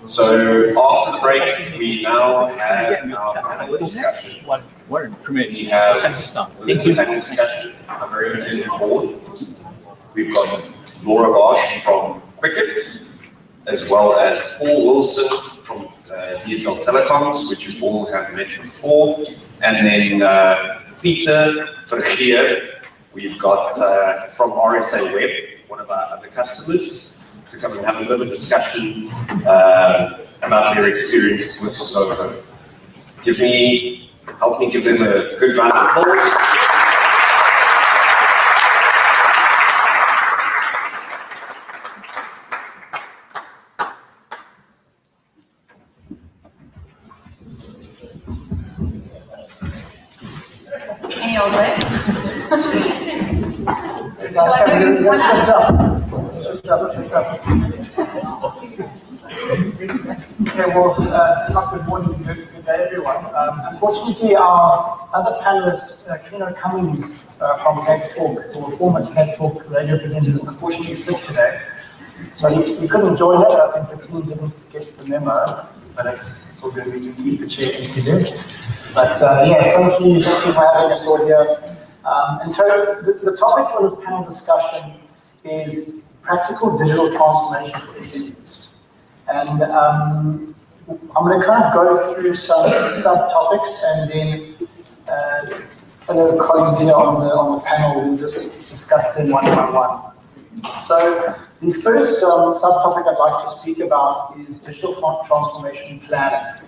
So after the break, we now have our panel discussion. We have the panel discussion. I'm very interested in the board. We've got Laura Bosch from Widget, as well as Paul Wilson from DSL Telecoms, which you all have met before, and then Peter Vergeer, we've got from RSA Web, one of our other customers, to come and have a bit of a discussion about their experience with Zoho. Help me give them a good round of applause. Any old way? Okay, well, top good morning, good day, everyone. Unfortunately, our other panelist, Keno Cummings from Cape Talk, or former Cape Talk radio presenter, is unfortunately sick today. So he couldn't join us. I think the team didn't get the memo, but it's all good. We can keep the chair empty there. But yeah, thank you for having us all here. And so the topic for this panel discussion is practical digital transformation for SMEs. And I'm going to kind of go through some subtopics, and then fellow colleagues here on the panel will just discuss them one by one. So the first subtopic I'd like to speak about is digital transformation planning.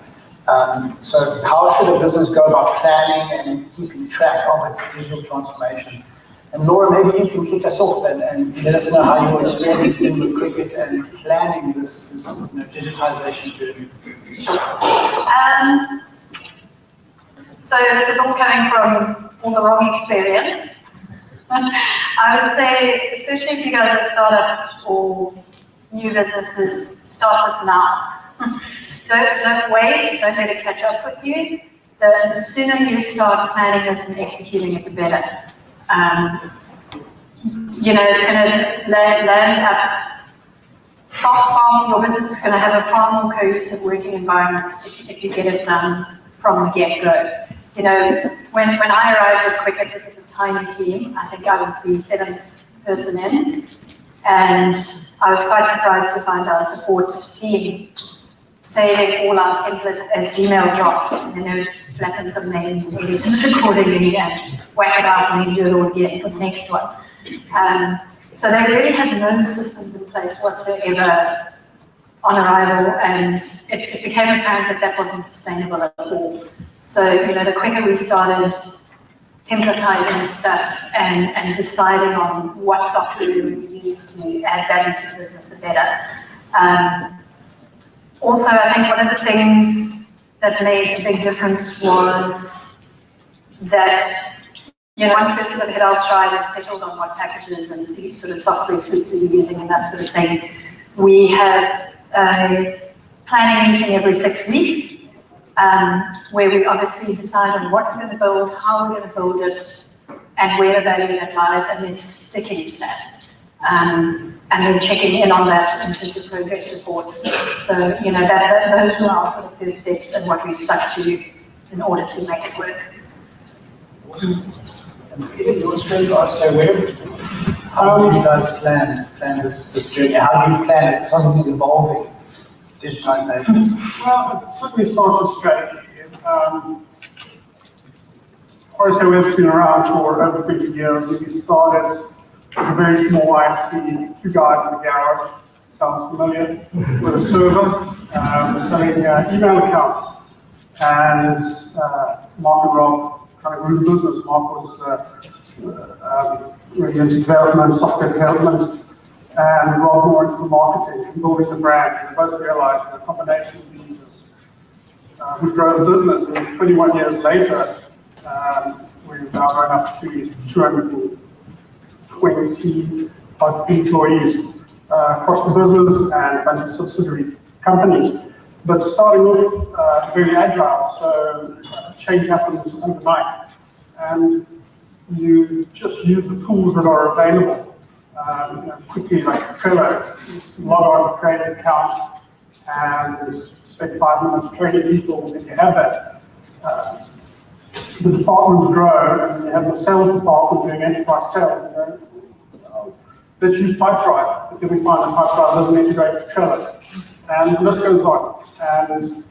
So how should a business go about planning and keeping track of its digital transformation? And Laura, maybe you can kick us off and let us know how your experience has been with Cricket and planning this digitization journey. So this is all coming from all the wrong experience. I would say, especially if you guys are startups or new businesses, start this now. Don't wait, don't let it catch up with you. The sooner you start planning this and executing it, the better. It's going to land up far, your business is going to have a far more cohesive working environment if you get it done from the get-go. When I arrived at Cricket, it was a tiny team. I think I was the 7th person in, and I was quite surprised to find our support team saving all our templates as Gmail drafts, and then they were just slapping some names and edit it accordingly and whack it out and then do it all again for the next one. So they really had no systems in place whatsoever on arrival, and it became apparent that wasn't sustainable at all. So, the quicker we started templatizing stuff and deciding on what software we would use to add value to the business, the better. Also, I think one of the things that made a big difference was that, once we sort of hit our stride and settled on what packages and the sort of software suites we were using and that sort of thing, we have a planning meeting every 6 weeks, where we obviously decide on what we're going to build, how we're going to build it, and where the value that lies, and then sticking to that. And then checking in on that in terms of progress reports. So, those were our sort of first steps and what we stuck to in order to make it work. Your experience also, how did you guys plan this journey? How do you plan it? Because obviously it's evolving, digitization. Well, it certainly starts with strategy. RSA Web's been around for over 20 years. We started as a very small ISP, 2 guys in the garage. Sounds familiar. With a server, selling email accounts. And Mark and Rob kind of grew the business. Mark was really into development, software development, and Rob more into the marketing and building the brand. And they both realized the combination of these would grow the business. And 21 years later, we've now grown up to 220 employees across the business and a bunch of subsidiary companies. But starting off very agile, so change happens overnight. And you just use the tools that are available quickly, like Trello, just log on, create an account, and spend 5 minutes training people, and you have that. The departments grow, and you have the sales department doing enterprise sales. Let's use Pipedrive, but then we find that Pipedrive doesn't integrate with Trello. And this goes on. And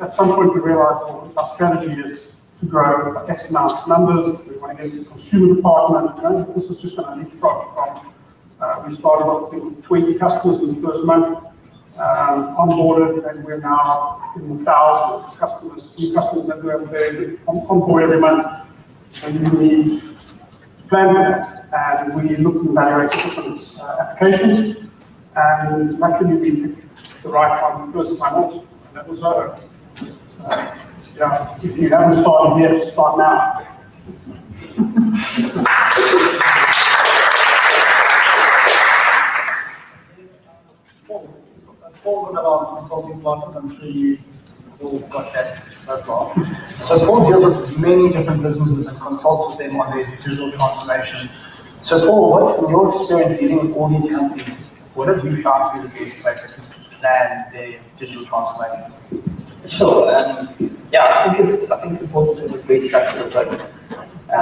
at some point we realized, well, our strategy is to grow by X amount of numbers. We want to get to the consumer department. This is just going to leapfrog from, we started off with 20 customers in the first month, onboarded, and we're now in the thousands of customers, new customers that we're on board every month. So you need to plan for that. And we looked and evaluated different applications, and luckily we picked the right one the first time off, and that was Zoho. So, yeah, if you haven't started yet, start now. Paul's one of our consulting partners. I'm sure you all got that so far. So Paul deals with many different businesses and consults with them on their digital transformation. So Paul, what, in your experience dealing with all these companies, what have you found to be the best way to plan their digital transformation? Sure. Yeah, I think it's important to have a very structured approach. I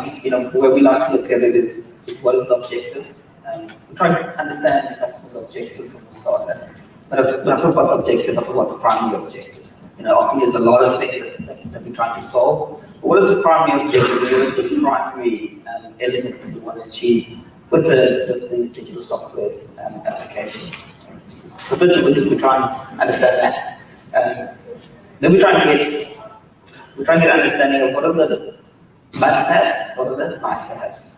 think the way we like to look at it is what is the objective. We try to understand the customer's objective from the start. But when I talk about the objective, I talk about the primary objective. Often there's a lot of things that we're trying to solve. But what is the primary objective? What is the primary element that we want to achieve with these digital software applications? So first of all, we try and understand that. Then we try and get understanding of what are the must-haves, what are the nice-to-haves.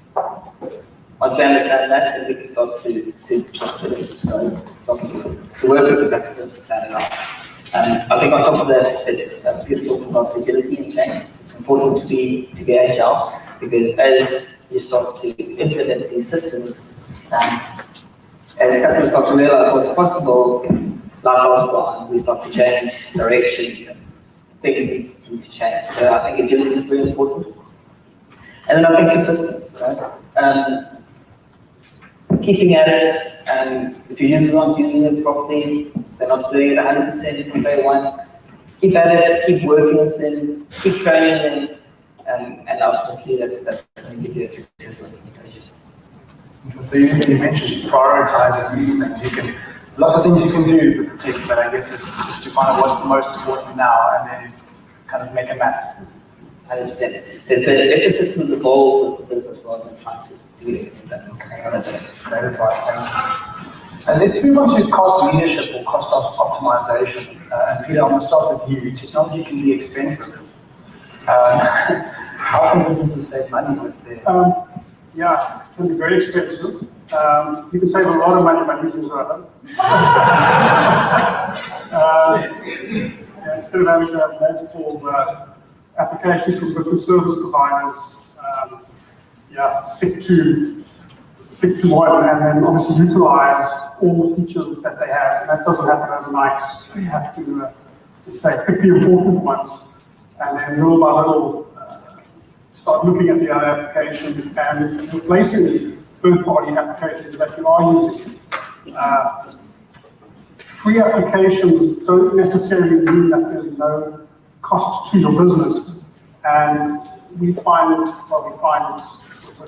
Once we understand that, then we can start to work with the customers to plan it out. I think on top of that, it's good talking about agility and change. It's important to be agile, because as you start to implement these systems, as customers start to realize what's possible, light bulbs go on, we start to change directions and things need to change. So I think agility is very important. And then I think persistence, right? Keeping at it, if your users aren't using it properly, they're not doing it 100% from day one, keep at it, keep working with them, keep training them, and ultimately that's going to give you a successful implementation. So you mentioned prioritizing these things. Lots of things you can do with the tech, but I guess it's just to find out what's the most important now and then kind of make a map. 100%. The ecosystems evolve with the business rather than trying to do anything that. Great advice, thank you. And let's move on to cost leadership or cost optimization. And Peter, I'm going to start with you. Technology can be expensive. How can businesses save money with their... Yeah, it can be very expensive. You can save a lot of money by using Zoho. Instead of having to have multiple applications from different service providers, stick to one, and then obviously utilize all the features that they have. And that doesn't happen overnight. You have to pick the important ones, and then little by little start looking at the other applications and replacing the third-party applications that you are using. Free applications don't necessarily mean that there's no cost to your business. And we find we've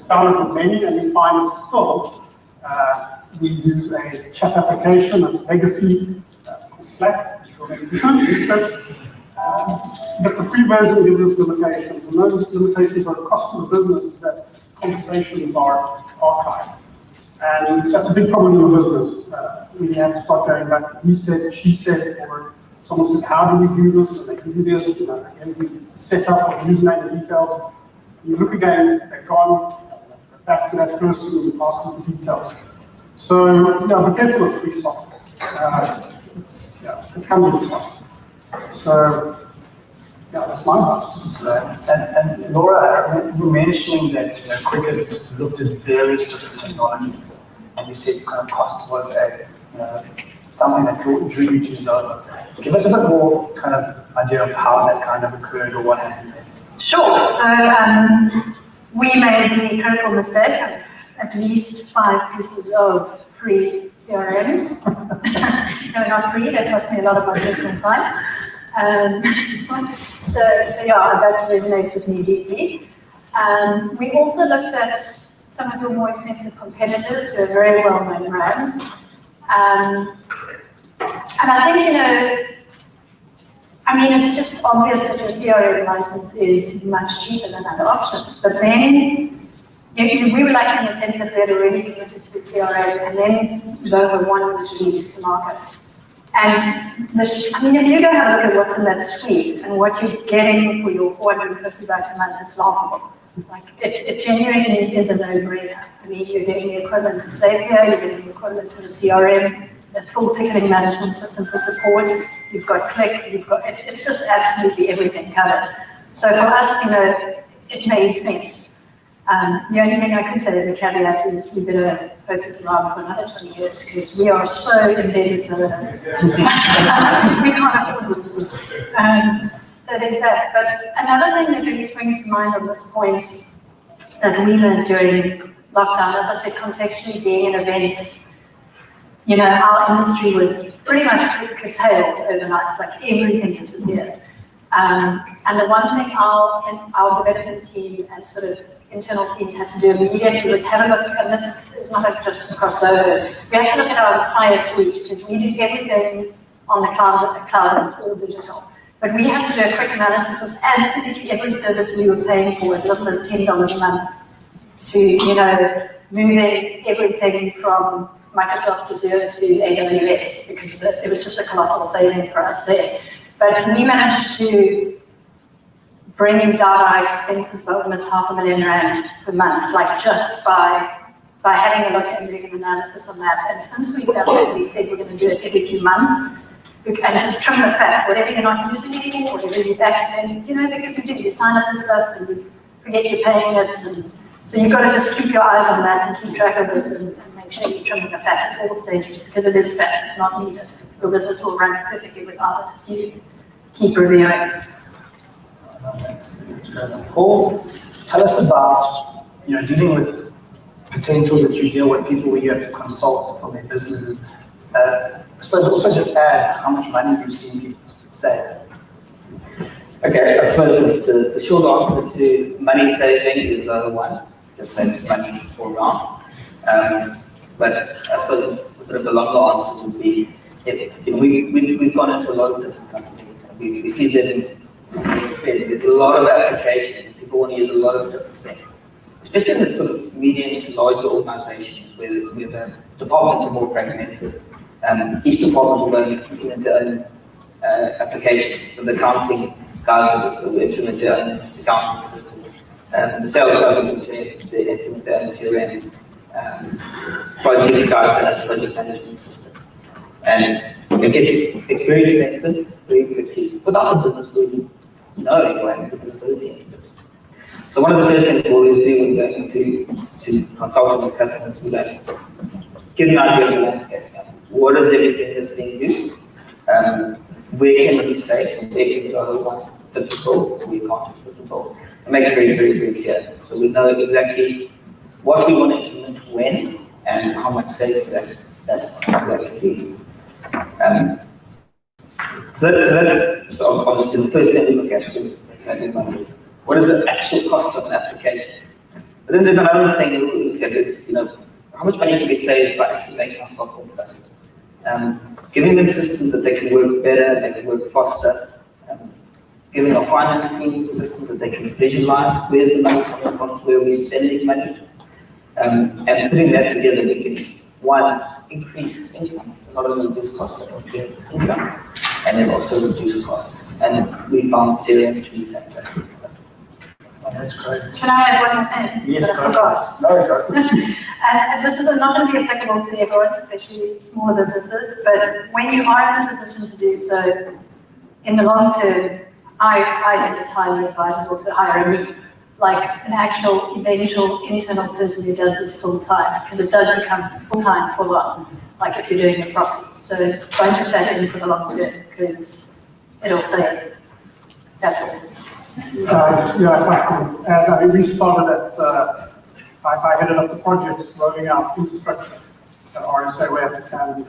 found it with many, and we find it still. We use a chat application that's legacy called Slack. But the free version gives us limitations, and those limitations are the cost to the business that conversations are archived. And that's a big problem in the business. We have to start going back to he said, she said, or someone says, how do we do this? And they can do this, and we set up or username the details. You look again, they're gone, back to that person and ask them for details. So, be careful of free software. It comes with a cost. So, that's my advice. And Laura, you were mentioning that Quicket looked at various different technologies, and you said kind of cost was something that drew you to Zoho. Give us a bit more kind of idea of how that kind of occurred or what happened there. Sure. So we made the critical mistake of at least 5 pieces of free CRMs. No, not free, that cost me a lot of my personal time. So yeah, that resonates with me deeply. We also looked at some of your more expensive competitors who are very well-known brands. And I think, I mean, it's just obvious that your CRM license is much cheaper than other options, but then we were lucky in the sense that we had already committed to the CRM, and then Zoho 1 was released to market. And I mean, if you go have a look at what's in that suite and what you're getting for your $450 a month, it's laughable. Like, it genuinely is a no-brainer. I mean, you're getting the equivalent of Zapier, you're getting the equivalent of the CRM, the full ticketing management system for support, you've got Click, you've got, it's just absolutely everything covered. So for us, it made sense. The only thing I can say as a caveat is we better focus around for another 20 years because we are so embedded in it. We can't afford to lose. So there's that. But another thing that really springs to mind on this point that we learned during lockdown, as I said, contextually being in events, our industry was pretty much curtailed overnight, like everything disappeared. And the one thing our development team and sort of internal teams had to do immediately was have a look, and this is not just across Zoho, we had to look at our entire suite because we do everything on the cloud and it's all digital. But we had to do a quick analysis of absolutely every service we were paying for as little as $10 a month to, moving everything from Microsoft Azure to AWS because it was just a colossal saving for us there. But we managed to bring down our expenses by almost R500,000 per month, like just by having a look and doing an analysis on that. And since we've done that, we said we're going to do it every few months and just trim the fat, whatever you're not using anymore, whatever you've accidentally, because you sign up for stuff and you forget you're paying it. And so you've got to just keep your eyes on that and keep track of it and make sure you're trimming the fat at all stages because it is fat, it's not needed. Your business will run perfectly without it if you keep reviewing. That's good. Paul, tell us about, dealing with potentials that you deal with, people where you have to consult for their businesses. I suppose also just add how much money you've seen people save. Okay, I suppose the short answer to money saving is one, just saves money all around. But I suppose a bit of the longer answer would be, we've gone into a lot of different companies. We see that there's a lot of applications. People want to use a lot of different things, especially in the sort of medium to larger organizations where the departments are more fragmented. Each department will go and implement their own application. So the accounting guys will implement their own accounting system. The sales guys will implement their own CRM. Projects guys have a project management system. And it gets very expensive very quickly without the business really knowing and the visibility into this. So one of the first things we always do when going to consult with customers, we like give an idea of the landscape. What is everything that's being used? Where can we save? Where can Zoho fit the bill? We can't fit the bill. And make it very, very, very clear. So we know exactly what we want to implement when and how much savings that can be. So obviously the first thing we look at is saving money is what is the actual cost of an application. But then there's another thing that we look at is how much money can we save by actually making our staff more productive. Giving them systems that they can work better, they can work faster. Giving our finance team systems that they can visualize where's the money coming from, where we're spending money. And putting that together, we can, one, increase income. So not only reduce costs, but increase income. And then also reduce costs. And we found CRM to be fantastic. Oh, that's great. Can I add one more thing? Yes, I forgot. No, go. And this is not going to be applicable to everyone, especially smaller businesses, but when you are in a position to do so, in the long term, I think it's highly advisable to hire an actual eventual internal person who does this full time, because it does become full time, full on, like if you're doing it properly. So don't put that in for the long term, because it'll save. That's all. If I can add, we started at, I headed up the projects rolling out infrastructure RSA way up to Canada.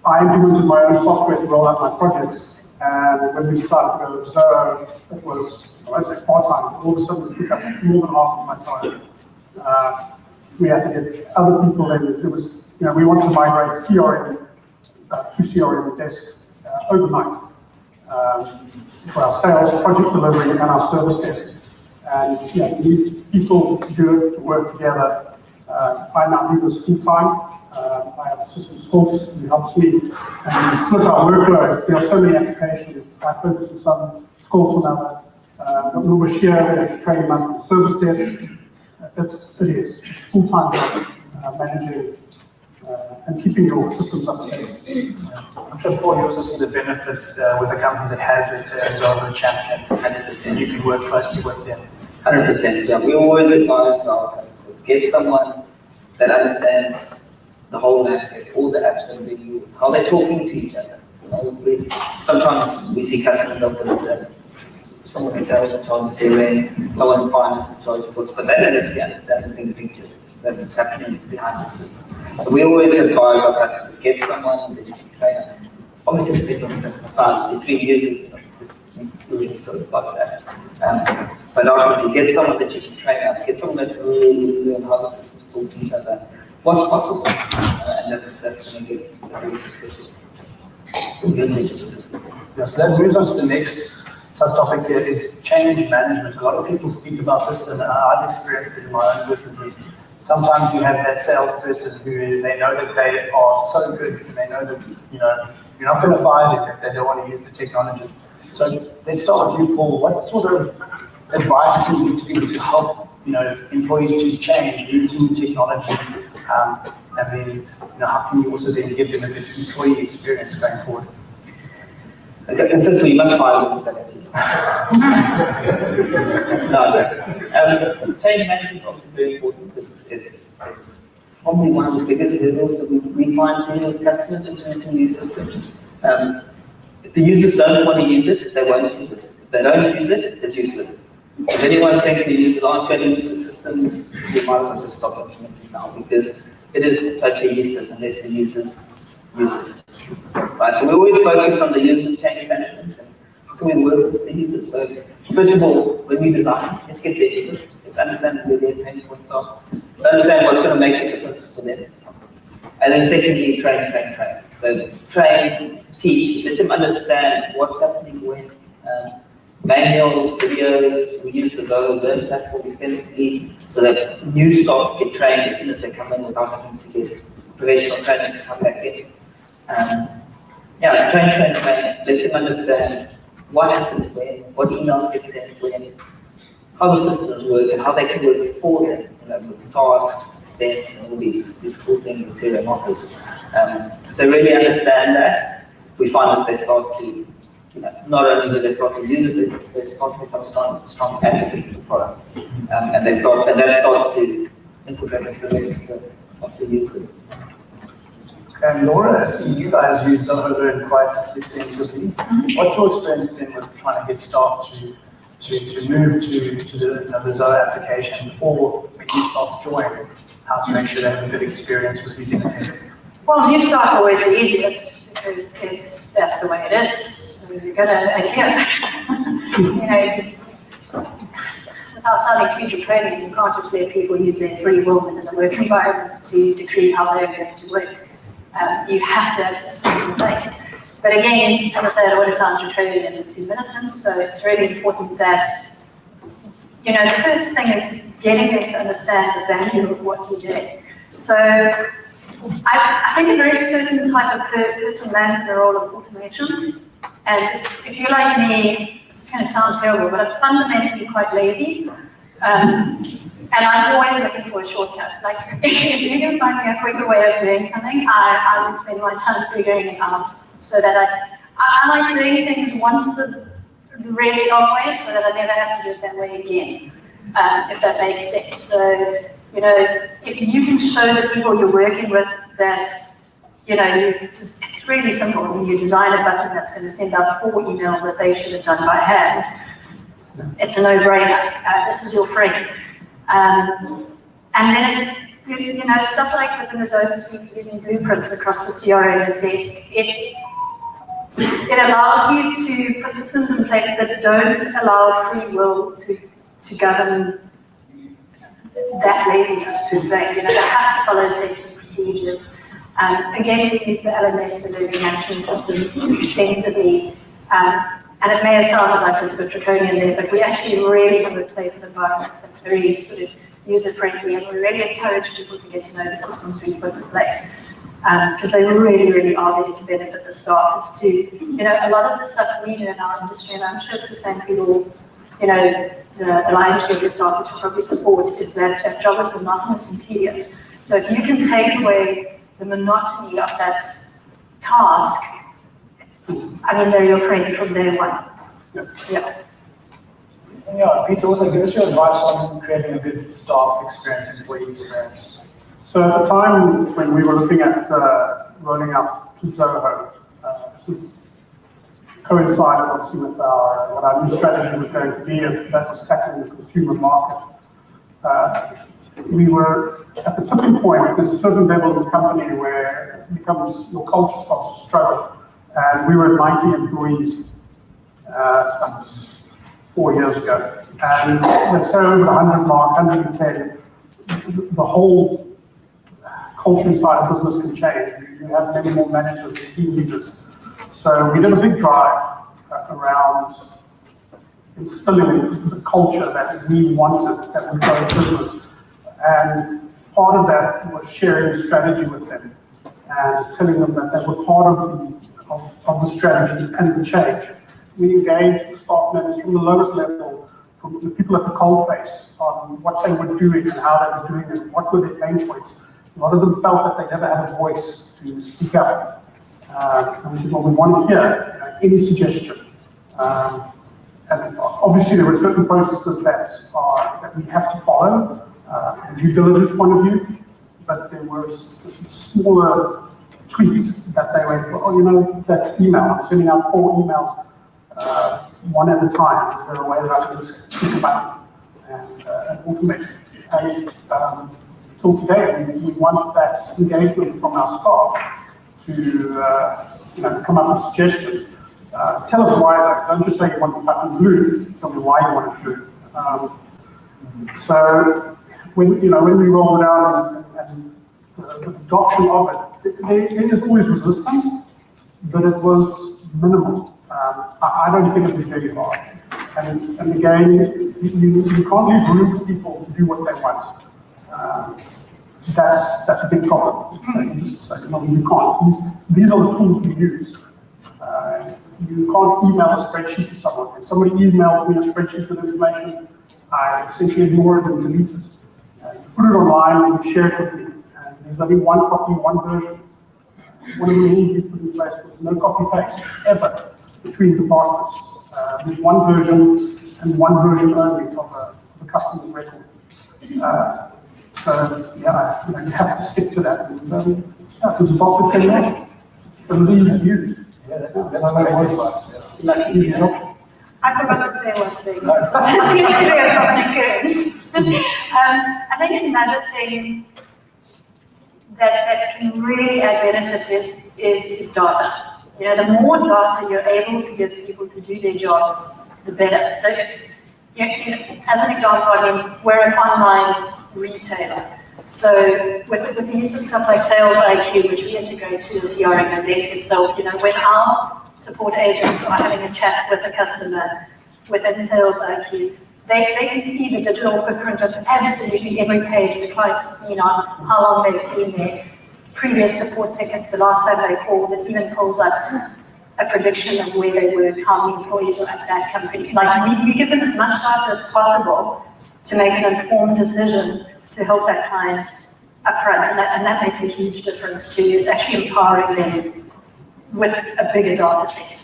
I implemented my own software to roll out my projects, and when we decided to go to Zoho, it was, I'd say part-time. All of a sudden, it took up more than half of my time. We had to get other people in. It was, we wanted to migrate CRM to CRM desk overnight for our sales, project delivery, and our service desk. And we need people to do it, to work together. I now do this full time. I have assistant coach who helps me, and we split our workload. There are so many applications. I focus on some, schools on other. Got Laura Shear, to train them up on the service desk. It is. It's full-time job, managing and keeping your systems up to date. I'm sure, Paul, you also see the benefits with a company that has, let's say, a Zoho Chapter. 100%. You can work closely with them. 100%. Yeah, we always advise our customers, get someone that understands the whole landscape, all the apps that are being used, how they're talking to each other. Sometimes we see customers that someone in sales in charge of CRM, someone in finance in charge of books, but they don't necessarily understand the big picture that's happening behind the scenes. So we always advise our customers, get someone that you can train up. Obviously, it depends on the customer size. With 3 users, we really sort of like that. But ultimately, get someone that you can train up, get someone that really learn how the systems talk to each other, what's possible, and that's going to get very successful usage of the system. Yes, that moves on to the next subtopic here is change management. A lot of people speak about this, and I've experienced it in my own businesses. Sometimes you have that salesperson who they know that they are so good, and they know that you're not going to fire them if they don't want to use the technology. So let's start with you, Paul. What sort of advice can you give to people to help employees to change, move to new technology, and then how can you also then give them a good employee experience going forward? Okay, and first of all, you must fire them with change management is obviously very important. It's probably one of the biggest hurdles that we find dealing with customers implementing these systems. If the users don't want to use it, they won't use it. If they don't use it, it's useless. If anyone thinks the users aren't going to use the systems, we might as well just stop implementing now, because it is totally useless unless the users use it. Right, so we always focus on the user change management and how can we work with the users. So first of all, when we design, let's get their input. Let's understand where their pain points are. Let's understand what's going to make a difference for them. And then secondly, train. So train, teach, let them understand what's happening when manuals, videos. We use the Zoho Learn platform extensively so that new staff get trained as soon as they come in without having to get professional training to come back in. Train. Let them understand what happens when, what emails get sent when, how the systems work, and how they can work for them, with tasks, events, and all these cool things that CRM offers. If they really understand that, we find that they start to, not only do they start to use it, but they start to become strong advocates for the product. And that starts to infiltrate into the rest of the users. And Laura, I see you guys use Zoho Learn quite extensively. What's your experience been with trying to get staff to move to the Zoho application, or when new staff join, how to make sure they have a good experience with using it? Well, new staff are always the easiest because that's the way it is. So you're going to adhere. Without sounding too draconian, you can't just let people use their free will within the work environment to decree how they're going to work. You have to have systems in place. But again, as I said, I don't want to sound draconian in 2 minutes, so it's really important that, the first thing is getting them to understand the value of what you're doing. So I think a very certain type of person lands in the role of automation. And if you're like me, this is going to sound terrible, but I'm fundamentally quite lazy. And I'm always looking for a shortcut. Like, if you can find me a quicker way of doing something, I will spend my time figuring it out so that I like doing things once the really long way so that I never have to do it that way again, if that makes sense. So, if you can show the people you're working with that, it's really simple. You design a button that's going to send out 4 emails that they should have done by hand. It's a no-brainer. This is your friend. And then you know, stuff like within the Zoholics suite using blueprints across the CRM desk, it allows you to put systems in place that don't allow free will to govern that laziness per se. You know, they have to follow sets of procedures. Again, we use the LMS, the Learning Management System, extensively. And it may have sounded like it's a bit draconian there, but we actually really have a playful environment that's very sort of user-friendly, and we really encourage people to get to know the systems we've put in place. Because they really, really are there to benefit the staff. It's to, you know, a lot of the stuff we do in our industry, and I'm sure it's the same for your, you know, the lion's share of your staff that you probably support, is that that job is monotonous and tedious. So if you can take away the monotony of that task, I mean, they're your friend from day one. Yeah. Yeah, Peter, also give us your advice on creating a good staff experience, employee experience. So at the time when we were looking at rolling out to Zoho, this coincided obviously with what our new strategy was going to be, and that was tackling the consumer market. We were at the tipping point. There's a certain level of the company where it becomes, your culture starts to struggle. And we were at 90 employees about 4 years ago. And let's say over the 100 mark, 110, the whole culture inside a business can change. You have many more managers and team leaders. So we did a big drive around instilling the culture that we wanted that would grow the business. And part of that was sharing strategy with them and telling them that they were part of the strategy and the change. We engaged the staff members from the lowest level, from the people at the coalface, on what they were doing and how they were doing it, what were their pain points. A lot of them felt that they never had a voice to speak up. And we said, well, we want to hear any suggestion. And obviously there were certain processes that we have to follow from a due diligence point of view, but there were smaller tweets that they went, well, you know, that email, I'm sending out 4 emails, one at a time. Is there a way that I can just click a button and automate? And till today, we want that engagement from our staff to you know, come up with suggestions. Tell us why though. Don't just say you want the button blue. Tell me why you want it blue. So when we roll it out and the adoption of it, there is always resistance, but it was minimal. I don't think it was very hard. And again, you can't leave room for people to do what they want. That's a big problem. So you just say, no, you can't. These are the tools we use. You can't email a spreadsheet to someone. If somebody emails me a spreadsheet with information, I essentially ignore it and delete it. Put it online and share it with me. And there's only one copy, one version. One of the rules we put in place was no copy paste ever between departments. There's one version and one version only of a customer's record. So yeah, you have to stick to that. And, it was adopted fairly well. It was easy to use. Yeah, that's great. Easy adoption. I forgot to say one thing. It seems to be a public good. I think another thing that can really add benefit is data. You know, the more data you're able to give people to do their jobs, the better. So, you know, as an example, I mean, we're an online retailer. So with the use of stuff like Sales IQ, which we integrate to the CRM and desk itself, you know, when our support agents are having a chat with a customer within Sales IQ, they can see the digital footprint of absolutely every page the client has been on, how long they've been there, previous support tickets, the last time they called, it even pulls up a prediction of where they work, how many employees are at that company. Like, we give them as much data as possible to make an informed decision to help that client upfront, and that makes a huge difference too. Is actually empowering them with a bigger data set.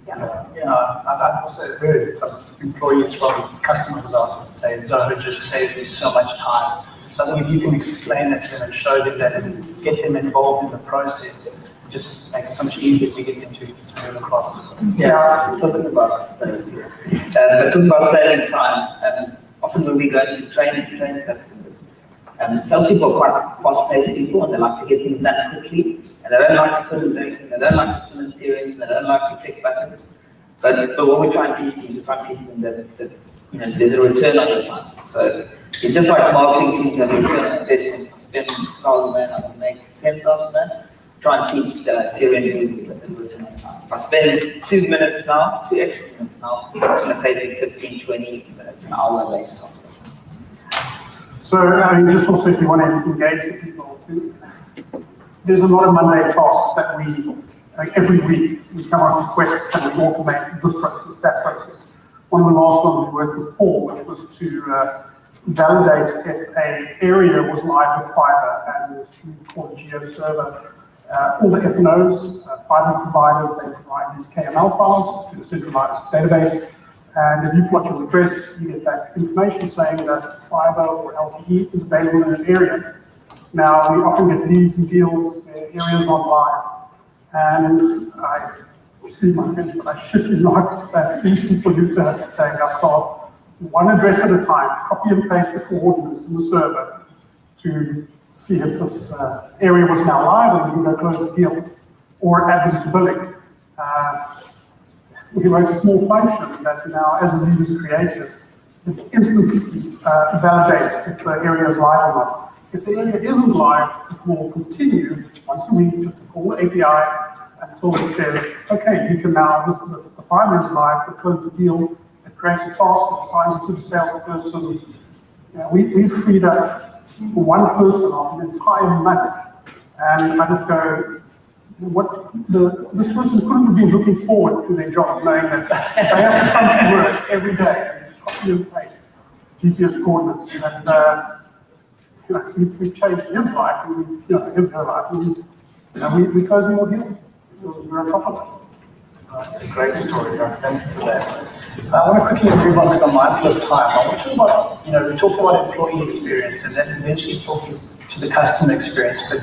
Yeah, I've also heard some employees from customers out say, Zoho just saved me so much time. So I think if you can explain that to them and show them that and get them involved in the process, it just makes it so much easier to get them to move across. Yeah, talking about saving time, often when we go into training customers, Salespeople are quite fast-paced people, and they like to get things done quickly, and they don't like to pull data, they don't like to pull in series, they don't like to click buttons. But what we try and teach them, that there's a return on your time. So it's just like marketing teams have a return on investment. Spend $1,000, I can make $10,000. Try and teach the CRM users that there's a return on time. If I spend 2 minutes now, 2 extra minutes now, it's going to save me 15, 20 minutes, an hour later. So, I mean, just also if you want to engage the people too, there's a lot of mundane tasks that every week we come up with requests, can we automate this process, that process. One of the last ones we worked with Paul, which was to validate if an area was live with fiber, and we call it GeoServer. All the F&Os, fiber providers, they provide these KML files to the centralized database. And if you plot your address, you get back information saying that fiber or LTE is available in an area. Now, we often get leads and deals where areas aren't live. And excuse my French, but I shit you not, that these people used to have to take our staff one address at a time, copy and paste the coordinates in the server to see if this area was now live and we can go close the deal or add them to billing. We wrote a small function that now, as the lead is created, it instantly validates if the area is live or not. If the area isn't live, it will continue once a week just to call the API until it says, okay, you can now, the fiber is live, but close the deal. It creates a task, it assigns it to the salesperson. We freed up one person of an entire month. And I just go, this person couldn't have been looking forward to their job, knowing that they have to come to work every day and just copy and paste GPS coordinates. And we've changed his life, and her life, and we closed more deals. We're on top of it. That's a great story, thank you for that. I want to quickly move on because I'm mindful of time. I want to talk about, we talked about employee experience and then eventually talk to the customer experience. But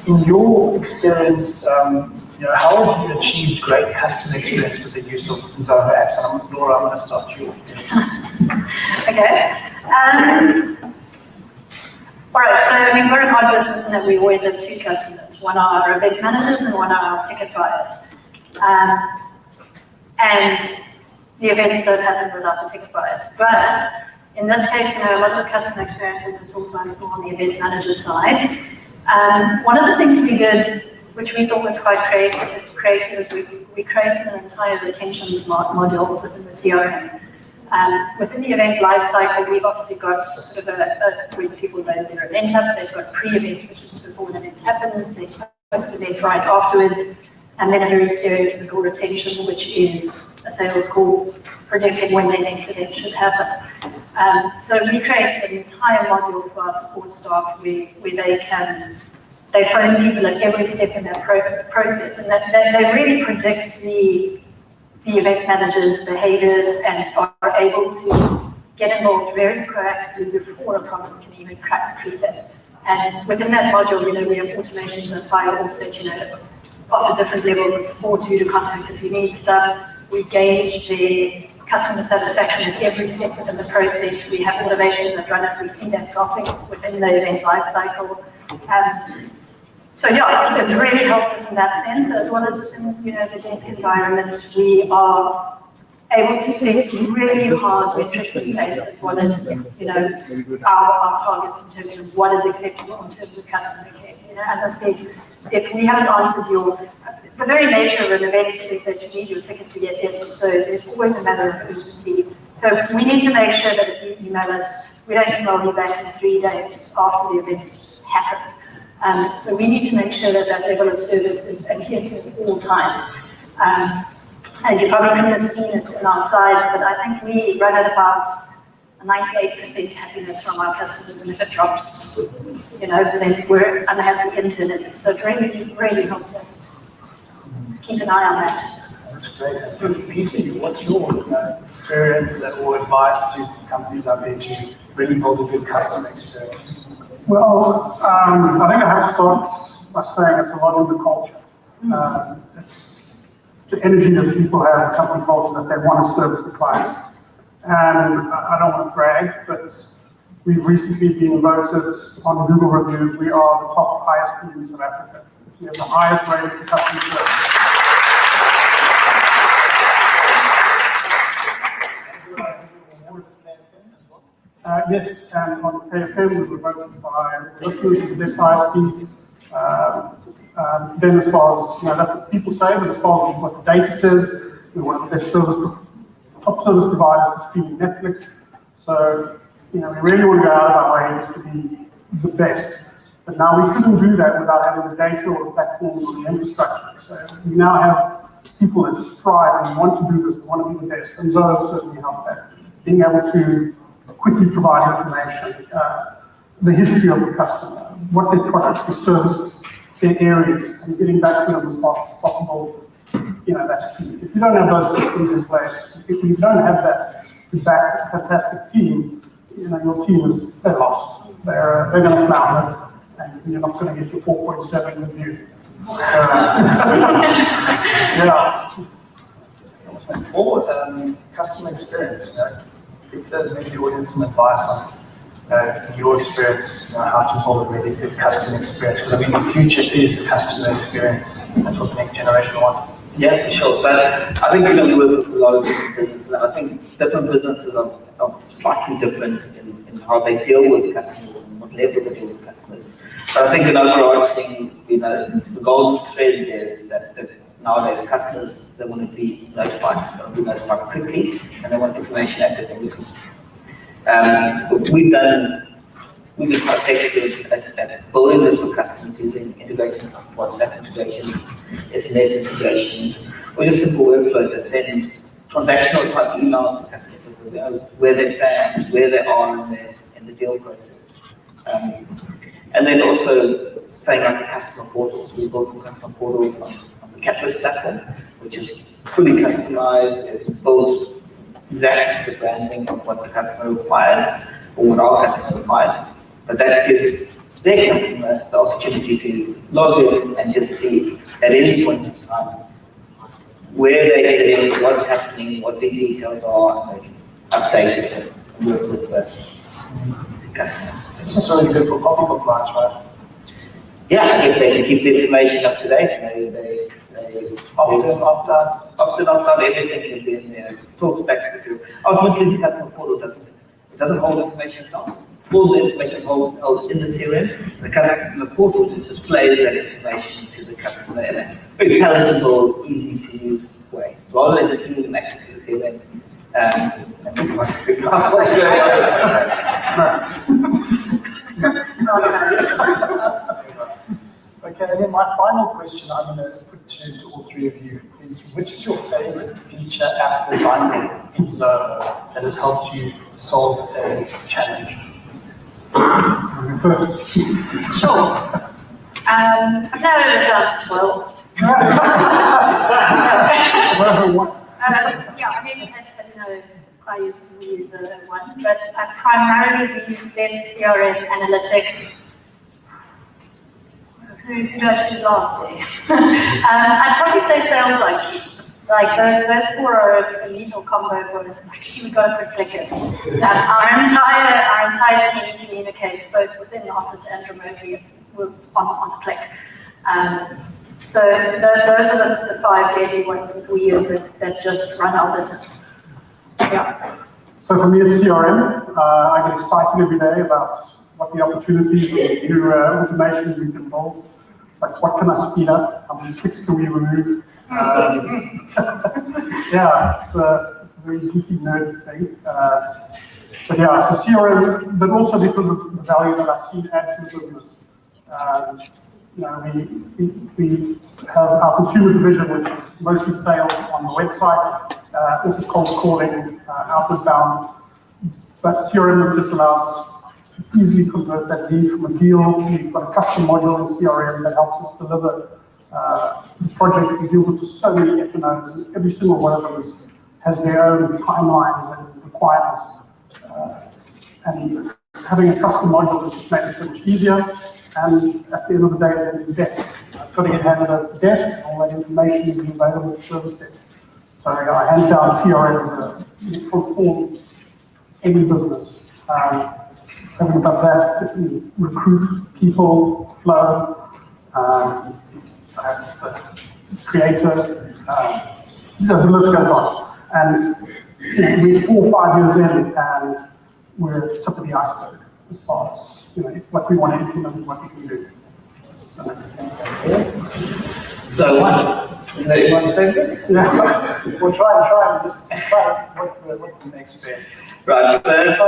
in your experience, how have you achieved great customer experience with the use of Zoho apps? And Laura, I'm going to start you off. Okay. All right, so we're an odd business in that we always have two customers. One are our event managers and one are our ticket buyers. And the events don't happen without the ticket buyers. But in this case, a lot of the customer experiences we talk about is more on the event manager side. One of the things we did, which we thought was quite creative is we created an entire retentions module within the CRM. Within the event lifecycle, we've obviously got sort of when people load their event up, they've got pre-event, which is before an event happens, they post-event right afterwards, and then a very stereotypical retention, which is a sales call predicting when their next event should happen. So we created an entire module for our support staff where they phone people at every step in that process, and that they really predict the event manager's behaviors and are able to get involved very proactively before a problem can even creep in. And within that module, we have automations that fire off that, offer different levels of support to you to contact if you need stuff. We gauge the customer satisfaction at every step within the process. We have automations that run if we see that dropping within the event lifecycle. So yeah, it's really helped us in that sense, as well as within the desk environment. We are able to set really hard metrics in place, as well as our targets in terms of what is acceptable in terms of customer care. As I said, if we haven't answered the very nature of an event is that you need your ticket to get in, so there's always a matter of urgency. So we need to make sure that if you email us, we don't email you back in 3 days after the event has happened. So we need to make sure that level of service is adhered to at all times. And you probably couldn't have seen it in our slides, but I think we run at about a 98% happiness from our customers, and if it drops, then we're unhappy internally. So it really helps us keep an eye on that. That's great. Peter, what's your experience or advice to companies out there to really build a good customer experience? Well, I think I have to start by saying it's a lot of the culture. It's the energy that people have, the company culture, that they want to service the clients. And I don't want to brag, but We've recently been voted on Google reviews. We are the top ISP in South Africa. We have the highest rating for customer service. Yes, and on KFM we were voted by listeners as the best ISP. Then as far as, that's what people say, but as far as what the data says, we're one of the best top service providers for streaming Netflix. So, we really want to go out of our way just to be the best. But now we couldn't do that without having the data or the platforms or the infrastructure. So we now have people that strive and want to do this, want to be the best. And Zoho certainly helped that. Being able to quickly provide information, the history of the customer, what their products, the services, their areas, and getting back to them as fast as possible, that's key. If you don't have those systems in place, if you don't have that to back a fantastic team, your team they're lost. They're going to flounder, and you're not going to get your 4.7 review. So, yeah. Or customer experience, give maybe the audience some advice on your experience, how to build a really good customer experience, because the future is customer experience. That's what the next generation wants. Yeah, for sure. So I think we work with a lot of different businesses, and I think different businesses are slightly different in how they deal with customers and what level they deal with customers. So I think an overarching, the golden thread there is that nowadays customers, they want to be notified, they want to be notified quickly, and they want information at their fingertips. We've been quite effective at building this for customers using integrations like WhatsApp integrations, SMS integrations, or just simple workflows that send transactional type emails to customers so they know where they stand, where they are in the deal process. And then also saying like a customer portal. So we built some customer portals on the Catalyst platform, which is fully customized. It's built exactly to the branding of what the customer requires or what our customer requires. But that gives their customer the opportunity to log in and just see at any point in time where they're sitting, what's happening, what the details are, and they can update it and work with the customer. It's also really good for copybook clients, right? Yeah, I guess they can keep the information up to date. They Opt in, opt out. Everything can be in there. Talks back to the serial. Ultimately, the customer portal doesn't hold information itself. All the information is held in the CRM. The customer portal just displays that information to the customer in a very palatable, easy to use way, rather than just giving them access to the CRM. What's going on? Okay, and then my final question I'm going to put to all three of you is, which is your favorite feature, app, or bundle in Zoho that has helped you solve a challenge? You first. Sure. I've narrowed it down to 12. Yeah, as you know, I use one, but I primarily use desk CRM, analytics. Who do I choose last day? I'd probably say Sales IQ. Those four are a lethal combo for us. Actually, we've got to click it. Our entire team communicates both within the office and remotely on a click. So those are the 5 deadly ones that we use that just run our business. Yeah. So for me, it's CRM. I get excited every day about what the opportunities and new automation we can build. It's like, what can I speed up? How many clicks can we remove? Yeah, it's a very geeky, nerdy thing. But yeah, so CRM, but also because of the value that I've seen add to the business. We have our consumer division, which is mostly sales on the website, also cold calling, outward bound. But CRM just allows us to easily convert that lead from a deal. We've got a custom module in CRM that helps us deliver the project. We deal with so many F&Os, and every single one of them has their own timelines and requirements. And having a custom module has just made it so much easier. And at the end of the day, they're the desk. It's got to get handed over to desk, and all that information is available to service desk. So hands down, CRM is transformed any business. Having about that, if you recruit people, flow, creator, the list goes on. And we're 4 or 5 years in, and we're tip of the iceberg as far as what we want to implement and what we can do. So one, is that everyone's favorite? Yeah. We'll try. Let's try. What's the next best? Right. So if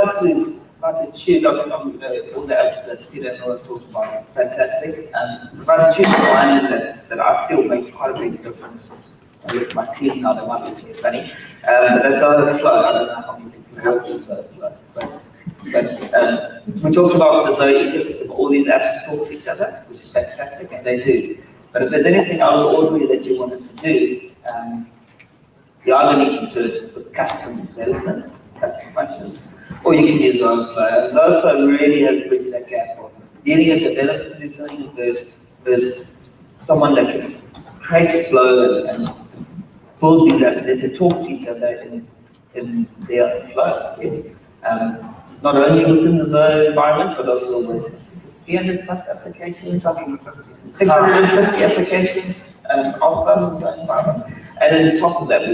I had to choose all the apps that Peter and Laura talked about, fantastic. If I had to choose one that I feel makes quite a big difference with my team now, that might be funny. But that's Zohoflow. I don't know how many people work with Zohoflow, but we talked about the Zoho ecosystem. All these apps talk to each other, which is fantastic, and they do. But if there's anything out of the ordinary that you wanted to do, you either need to do it with custom development, custom functions, or you can use Zohoflow. Zohoflow really has bridged that gap of needing a developer to do something versus someone that can create a flow and build these apps that they talk to each other in their flow. Yes? Not only within the Zoho environment, but also with 300 plus applications, 650 applications outside of the Zoho environment. And on top of that,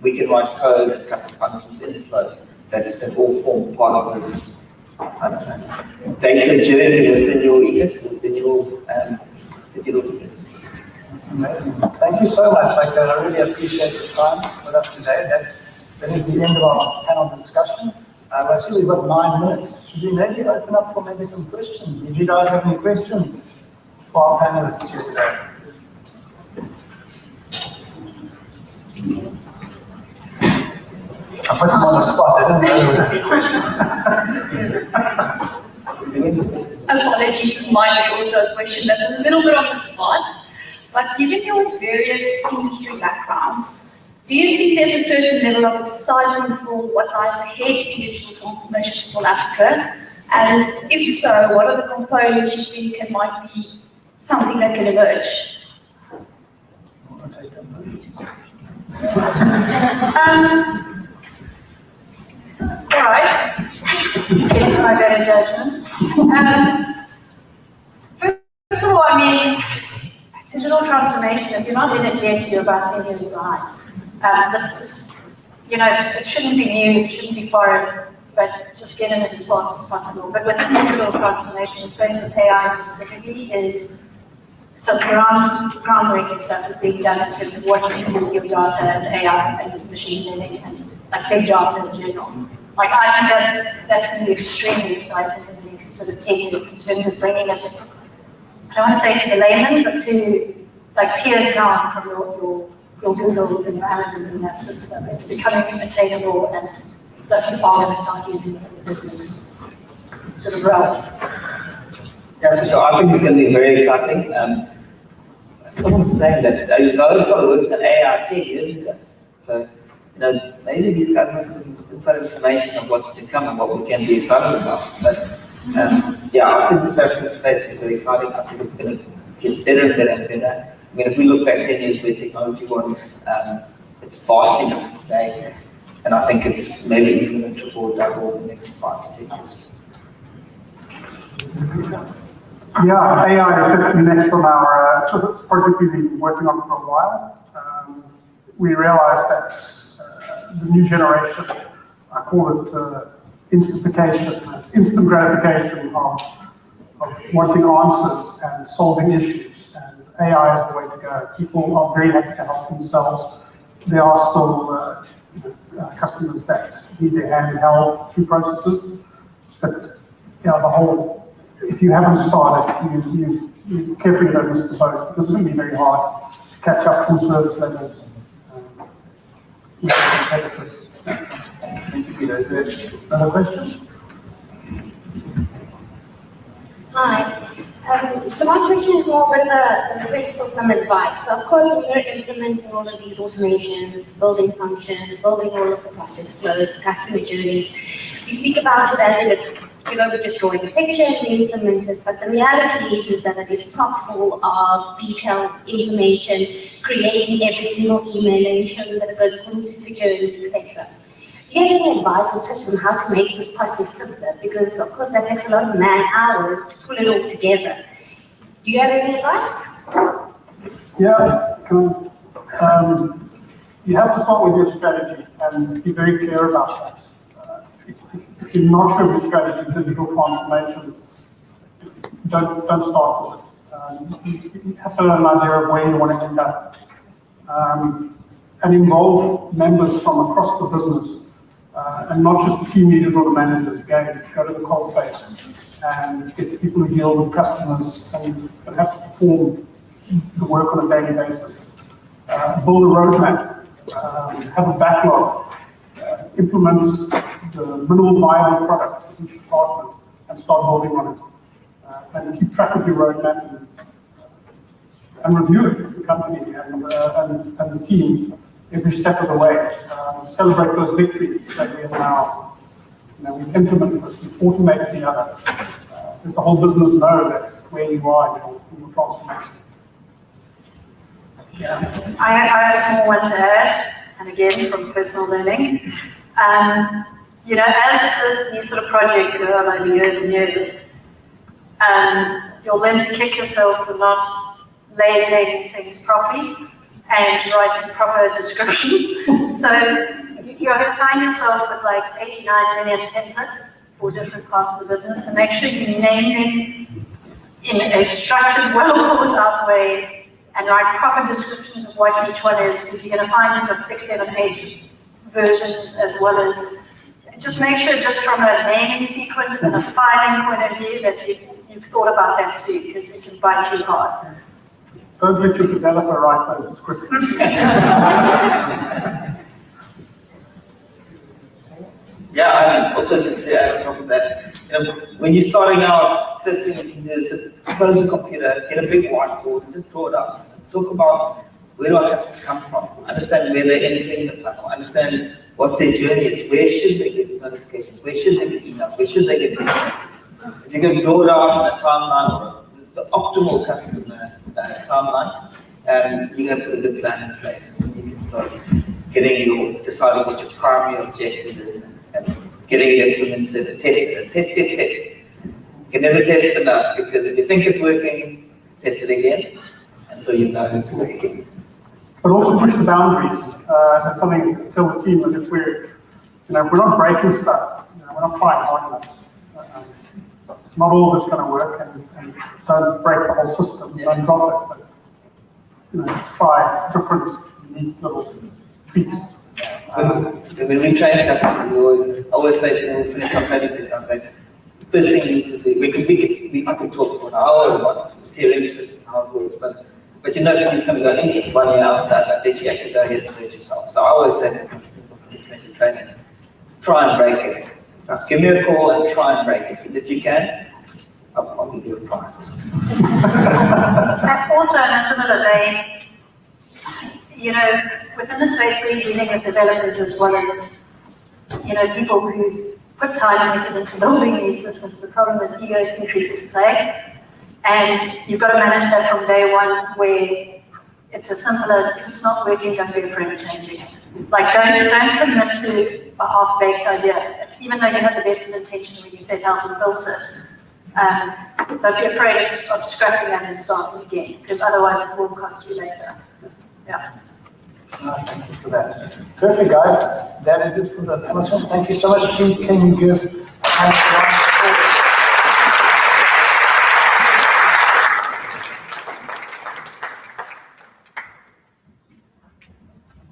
we can write code and custom functions in the flow that all form part of this, I don't know, data journey within your ecosystem, within your digital ecosystem. Amazing. Thank you so much. I really appreciate your time with us today. That is the end of our panel discussion. I see we've got 9 minutes. Should we maybe open up for maybe some questions? Would you guys have any questions for our panelists here today? I put them on the spot. I didn't know there was any question. Apologies, this might be also a question that's a little bit on the spot, but given your various industry backgrounds, do you think there's a certain level of excitement for what lies ahead in digital transformation in South Africa? And if so, what are the components you think might be something that can emerge? All right, against my better judgment. First of all, I mean, digital transformation, if you're not in it yet, you're about 10 years behind. This is, it shouldn't be new, it shouldn't be foreign, but just get in it as fast as possible. But with digital transformation, the space of AI specifically is some groundbreaking stuff is being done in terms of what you can do with your data and AI and machine learning and big data in general. I think that's going to be extremely exciting in the next sort of 10 years in terms of bringing it, I don't want to say to the layman, but to tiers down from your Googles and Amazons and that sort of stuff. It's becoming attainable and stuff that are going to start using in the business sort of realm. Yeah, for sure. I think it's going to be very exciting. Someone was saying that Zoho started working on AI 10 years ago. So, maybe these guys have some inside information of what's to come and what we can be excited about. But yeah, I think this open space is very exciting. I think it's going to get better and better and better. I mean, if we look back 10 years where technology was, it's vastly different today. And I think it's maybe even a triple or double in the next 5 to 10 years. Yeah, AI is definitely next on our, it's a project we've been working on for a while. We realized that the new generation, I call it instantification, it's instant gratification of wanting answers and solving issues. And AI is the way to go. People are very happy to help themselves. There are still customers that need their hand held through processes, but the whole, if you haven't started, you carefully don't miss the boat, because it's going to be very hard to catch up full service levels. Thank you, Peter. Is there another question? Hi. So my question is more of a request for some advice. So of course, when you're implementing all of these automations, building functions, building all of the process flows, the customer journeys, we speak about it as if it's, we're just drawing a picture and we implement it. But the reality is that it is chock full of detailed information, creating every single email and ensuring that it goes according to the journey, etc. Do you have any advice or tips on how to make this process simpler? Because of course that takes a lot of man hours to pull it all together. Do you have any advice? Yeah, cool. You have to start with your strategy and be very clear about that. If you're not sure of your strategy, digital transformation, don't start with it. You have to have an idea of where you want to end up. And involve members from across the business, and not just the team leaders or the managers. Again, go to the cold face and get the people who deal with customers and have to perform the work on a daily basis. Build a roadmap, have a backlog, implement the minimal viable product for each department and start building on it. And keep track of your roadmap and review it with the company and the team every step of the way. Celebrate those victories to say we have now, we've implemented this, we've automated the other. Let the whole business know that's where you are in your transformation. Yeah. I have a small one to add, and again, from personal learning. As these sort of projects go on over years and years, you'll learn to kick yourself for not labeling things properly and writing proper descriptions. So you're going to find yourself with like 89 million templates for different parts of the business, and make sure you name them in a structured, well thought out way and write proper descriptions of what each one is, because you're going to find you've got 6, 7, 8 versions, as well as just make sure, just from a naming sequence and a filing point of view, that you've thought about that too, because it can bite you hard. Don't let your developer write those descriptions. Yeah, I mean, also just to add on top of that, when you're starting out, first thing you can do is just close the computer, get a big whiteboard, and just draw it up. Talk about where do our customers come from, understand where they're entering the funnel, understand what their journey is, where should they get notifications, where should they get emails, where should they get messages. If you can draw it out in a timeline or the optimal customer timeline, and you're going to put a good plan in place. And you can start deciding what your primary objective is and getting it implemented and tested. And test. You can never test enough, because if you think it's working, test it again until you know it's working. But also push the boundaries. That's something I tell the team that if we're not breaking stuff, we're not trying hard enough. Not all of it's going to work, and don't break the whole system. Don't drop it. But just try different, unique little tweaks. When we train customers, I always say to them, when we finish our training session, I say, the first thing you need to do, because I can talk for an hour about the CRM system, how it works, but nobody's going to go in 1 year out that unless you actually go ahead and do it yourself. So I always say, when you finish the training, try and break it. So give me a call and try and break it, because if you can, I'll give you a prize. Also, in a similar vein, within the space we're dealing with developers as well as, people who've put time and effort into building these systems. The problem is egos can creep into play, and you've got to manage that from day one, where it's as simple as, if it's not working, don't go forever changing it. Like, don't commit to a half-baked idea, even though you have the best of intention when you set out and built it. So if you're afraid of scrapping that and starting again, because otherwise it will cost you later. Yeah. Thank you for that. Perfect, guys. That is it for the panel. Thank you so much. Please, can you give a hand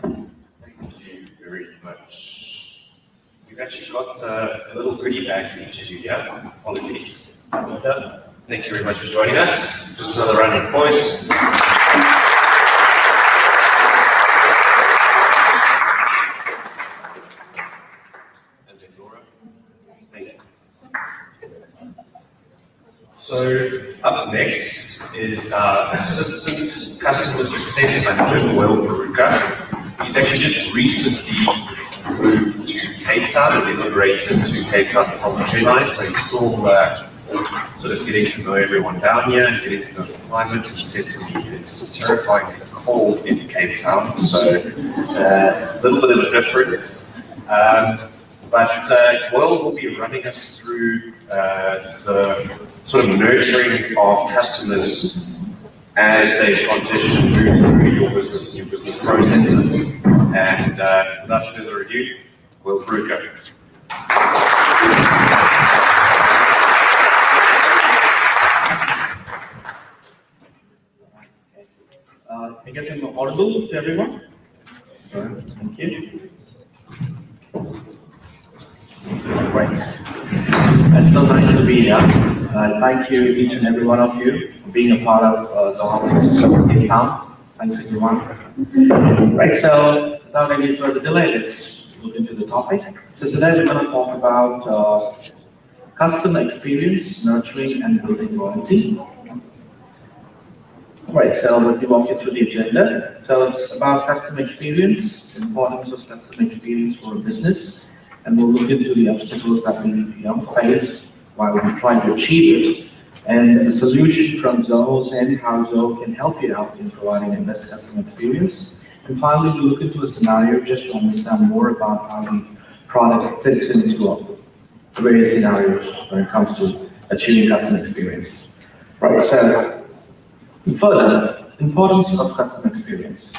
Thank you very much. We've actually got a little goodie bag for each of you here. Apologies. Thank you very much for joining us. Just another round of applause. And then Laura. Thank you. So up next is our Assistant Customer Success Manager, Will Baruka. He's actually just recently moved to Cape Town and immigrated to Cape Town from Chennai, so he's still sort of getting to know everyone down here and getting to know the climate. He said to me it's terrifyingly cold in Cape Town, so a little bit of a difference. But Will will be running us through the sort of nurturing of customers as they transition and move through your business and your business processes. And without further ado, Will Bruker. I guess I'm audible to everyone. Thank you. Right. It's so nice to be here. Thank you, each and every one of you, for being a part of Zoholics in town. Thanks, everyone. Right, so without any further delay, let's look into the topic. So today we're going to talk about customer experience, nurturing, and building loyalty. Right, so let me walk you through the agenda. So it's about customer experience, the importance of customer experience for a business, and we'll look into the obstacles that we face while we try to achieve it, and the solution from Zoho's end, how Zoho can help you out in providing the best customer experience. And finally, we'll look into a scenario just to understand more about how the product fits into various scenarios when it comes to achieving customer experience. Right, so further, importance of customer experience.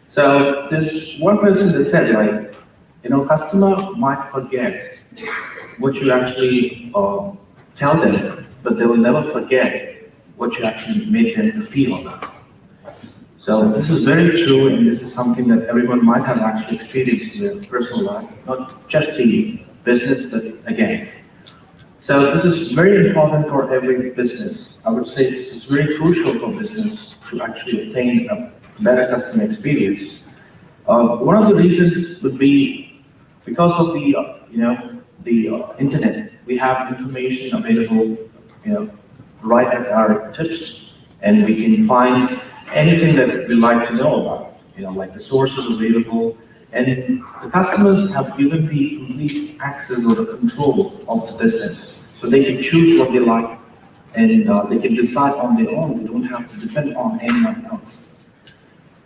So there's one person that said, like, customer might forget what you actually tell them, but they will never forget what you actually made them feel. So this is very true, and this is something that everyone might have actually experienced in their personal life, not just the business, but again. So this is very important for every business. I would say it's very crucial for business to actually obtain a better customer experience. One of the reasons would be because of the internet. We have information available, right at our tips, and we can find anything that we like to know about, like the sources available. And the customers have given the complete access or the control of the business. So they can choose what they like, and they can decide on their own. They don't have to depend on anyone else.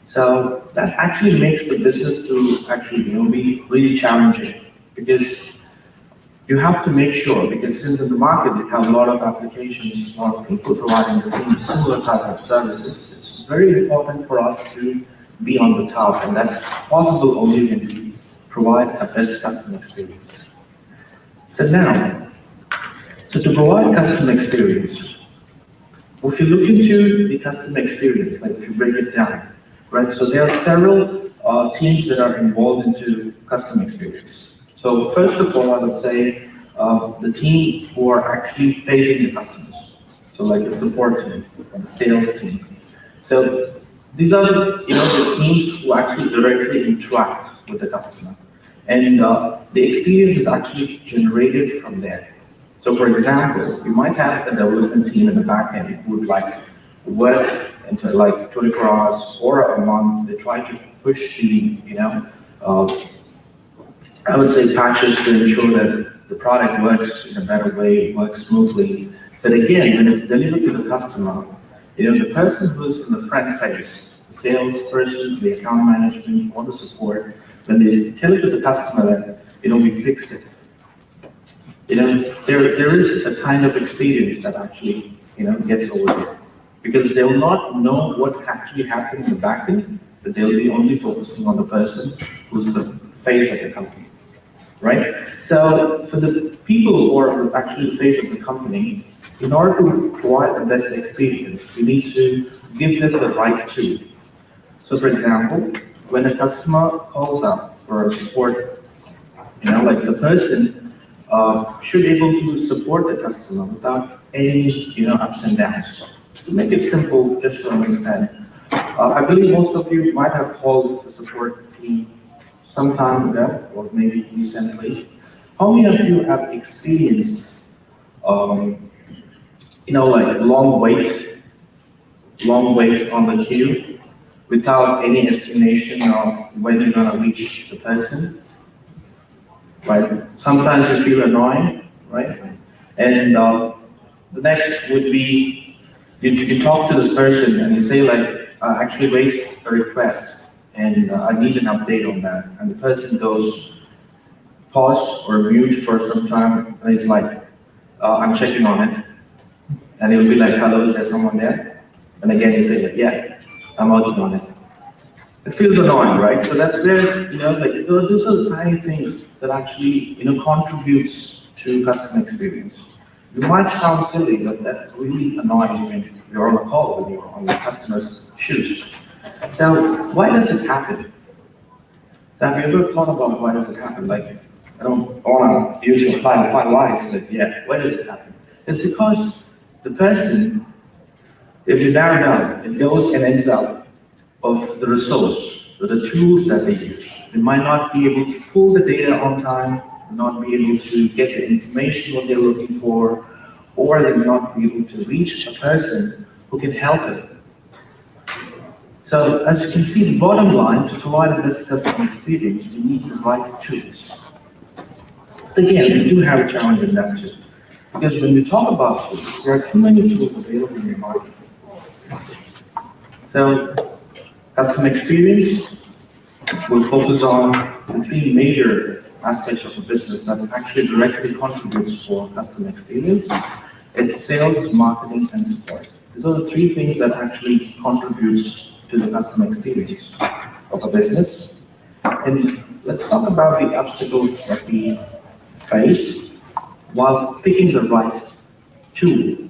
So that actually makes the business to actually be really challenging, because you have to make sure, because since in the market we have a lot of applications, a lot of people providing the same similar type of services, it's very important for us to be on the top, and that's possible only when we provide a best customer experience. So to provide customer experience, if you look into the customer experience, like if you break it down, right? So there are several teams that are involved into customer experience. So first of all, I would say the team who are actually facing the customers. So like the support team or the sales team. So these are the teams who actually directly interact with the customer, and the experience is actually generated from there. So for example, you might have a development team in the back end who would work into like 24 hours or a month. They try to push the, I would say patches to ensure that the product works in a better way, works smoothly. But again, when it's delivered to the customer, the person who's in the front face, the salesperson, the account management, or the support, when they tell it to the customer that, we fixed it, there is a kind of experience that actually, gets over there. Because they will not know what actually happened in the back end, but they'll be only focusing on the person who's the face of the company, right? So for the people who are actually the face of the company, in order to provide the best experience, we need to give them the right tool. So for example, when a customer calls up for a support, like the person should be able to support the customer without any, ups and downs. To make it simple, just to understand, I believe most of you might have called the support team sometime ago, or maybe recently. How many of you have experienced, like long wait on the queue without any estimation of when you're gonna reach the person, right? Sometimes you feel annoying, right? And the next would be, you talk to this person and you say like, I actually raised a request and I need an update on that. And the person goes, pause or mute for some time, and he's like, I'm checking on it. And he'll be like, hello, is there someone there? And again, you say, like, yeah, I'm working on it. It feels annoying, right? So that's where, like, those are the tiny things that actually, contributes to customer experience. You might sound silly, but that really annoys when you're on a call, when you're on the customer's shoes. So why does this happen? Have you ever thought about why does it happen? Like, I don't want to use your five whys, but yeah, why does it happen? It's because the person, if you narrow down, it goes and ends up of the resource, the tools that they use. They might not be able to pull the data on time, not be able to get the information what they're looking for, or they may not be able to reach a person who can help them. So as you can see, the bottom line, to provide the best customer experience, we need the right tools. Again, we do have a challenge in that too. Because when we talk about tools, there are too many tools available in the market. So customer experience will focus on the three major aspects of a business that actually directly contributes for customer experience. It's sales, marketing, and support. These are the three things that actually contributes to the customer experience of a business. And let's talk about the obstacles that we face while picking the right tool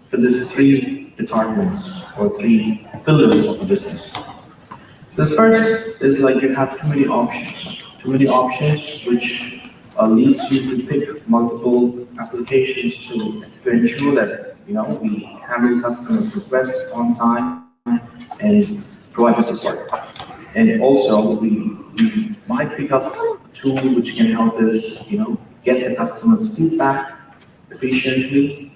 for these three departments or three pillars of a business. So the first is like you have too many options which leads you to pick multiple applications to ensure that we handle customers' requests on time and provide the support. And also we might pick up a tool which can help us get the customer's feedback efficiently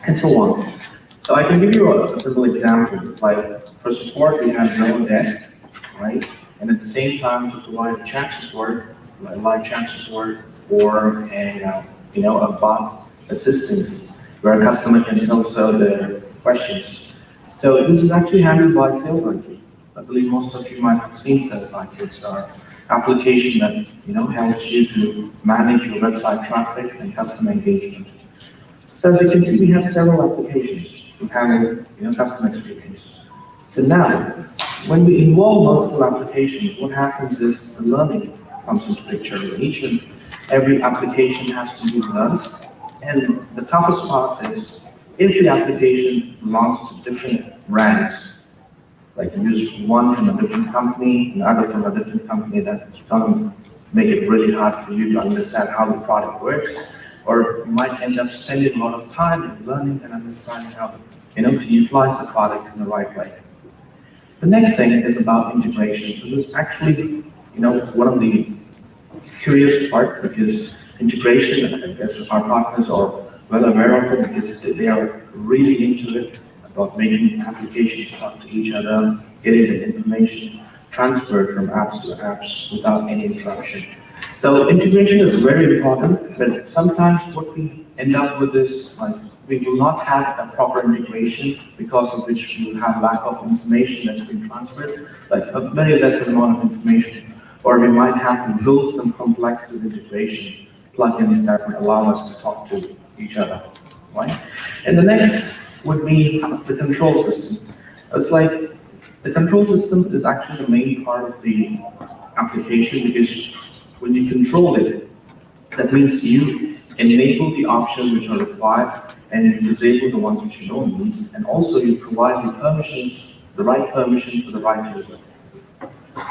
and so on. So I can give you a simple example. Like for support, we have Zohodesk, right? And at the same time, to provide chat support, like live chat support, or a bot assistance where a customer can self-serve their questions. So this is actually handled by SalesIQ. I believe most of you might have seen SalesIQ. It's our application that helps you to manage your website traffic and customer engagement. So as you can see, we have several applications to handle customer experience. So now, when we involve multiple applications, what happens is the learning comes into picture. Each and every application has to be learned. And the toughest part is if the application belongs to different brands, like you use one from a different company, another from a different company, that's going to make it really hard for you to understand how the product works. Or you might end up spending a lot of time in learning and understanding how to utilize the product in the right way. The next thing is about integration. So this is actually one of the curious part, because integration, I guess our partners are well aware of it because they are really into it, about making applications talk to each other, getting the information transferred from apps to apps without any interruption. So integration is very important, but sometimes what we end up with is like we will not have a proper integration, because of which we will have lack of information that's been transferred, like a very less amount of information, or we might have to build some complex integration plugins that would allow us to talk to each other, right? And the next would be the control system. It's like the control system is actually the main part of the application, because when you control it, that means you enable the options which are required and you disable the ones which you don't need, and also you provide the permissions, the right permissions for the right user.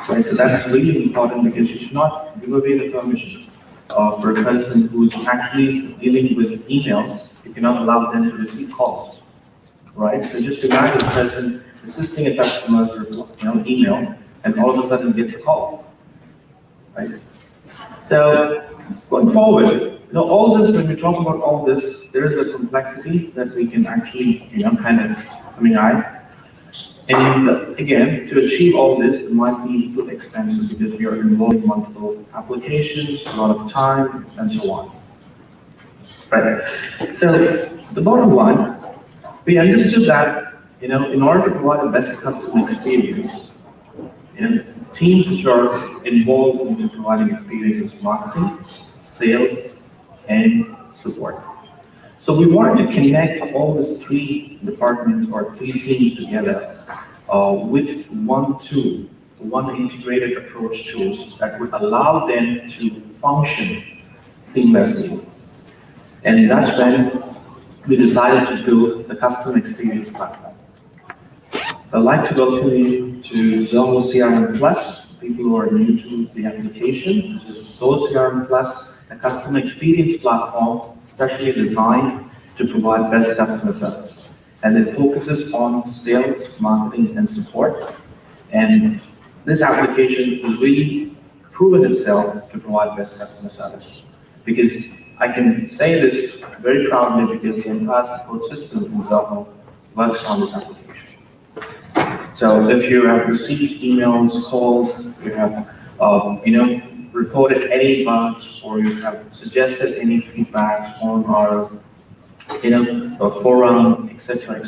Right, so that's really important, because you should not give away the permission for a person who's actually dealing with emails. You cannot allow them to receive calls, right? So just imagine a person assisting a customer's email, and all of a sudden gets a call, right? So going forward, all this, when we talk about all this, there is a complexity that we can actually, kind of coming out. And again, to achieve all this, it might be too expensive because we are involving multiple applications, a lot of time, and so on. Right. So the bottom line, we understood that in order to provide the best customer experience, teams which are involved into providing experiences, marketing, sales, and support. So we wanted to connect all these three departments or three teams together with one tool, one integrated approach tool that would allow them to function seamlessly. And that's when we decided to build the customer experience platform. So I'd like to welcome you to Zoho CRM Plus. People who are new to the application, this is Zoho CRM Plus, a customer experience platform specially designed to provide best customer service. And it focuses on sales, marketing, and support. And this application has really proven itself to provide best customer service. Because I can say this very proudly because the entire support system in Zoho works on this application. So if you have received emails, calls, you have, reported any bugs, or you have suggested any feedback on our, forum, etc.,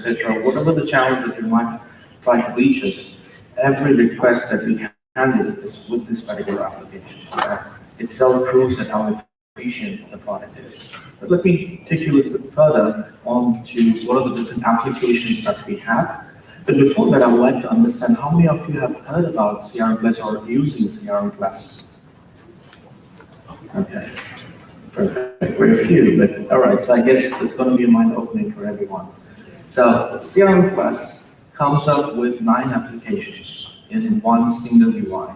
whatever the challenge that you might try to reach us, every request that we handle is with this particular application. So that itself proves that how efficient the product is. But let me take you a little bit further on to what are the different applications that we have. But before that, I would like to understand how many of you have heard about CRM Plus or using CRM Plus? Okay, perfect. Very few, but all right. So I guess it's going to be a mind opening for everyone. So CRM Plus comes up with 9 applications in one single UI.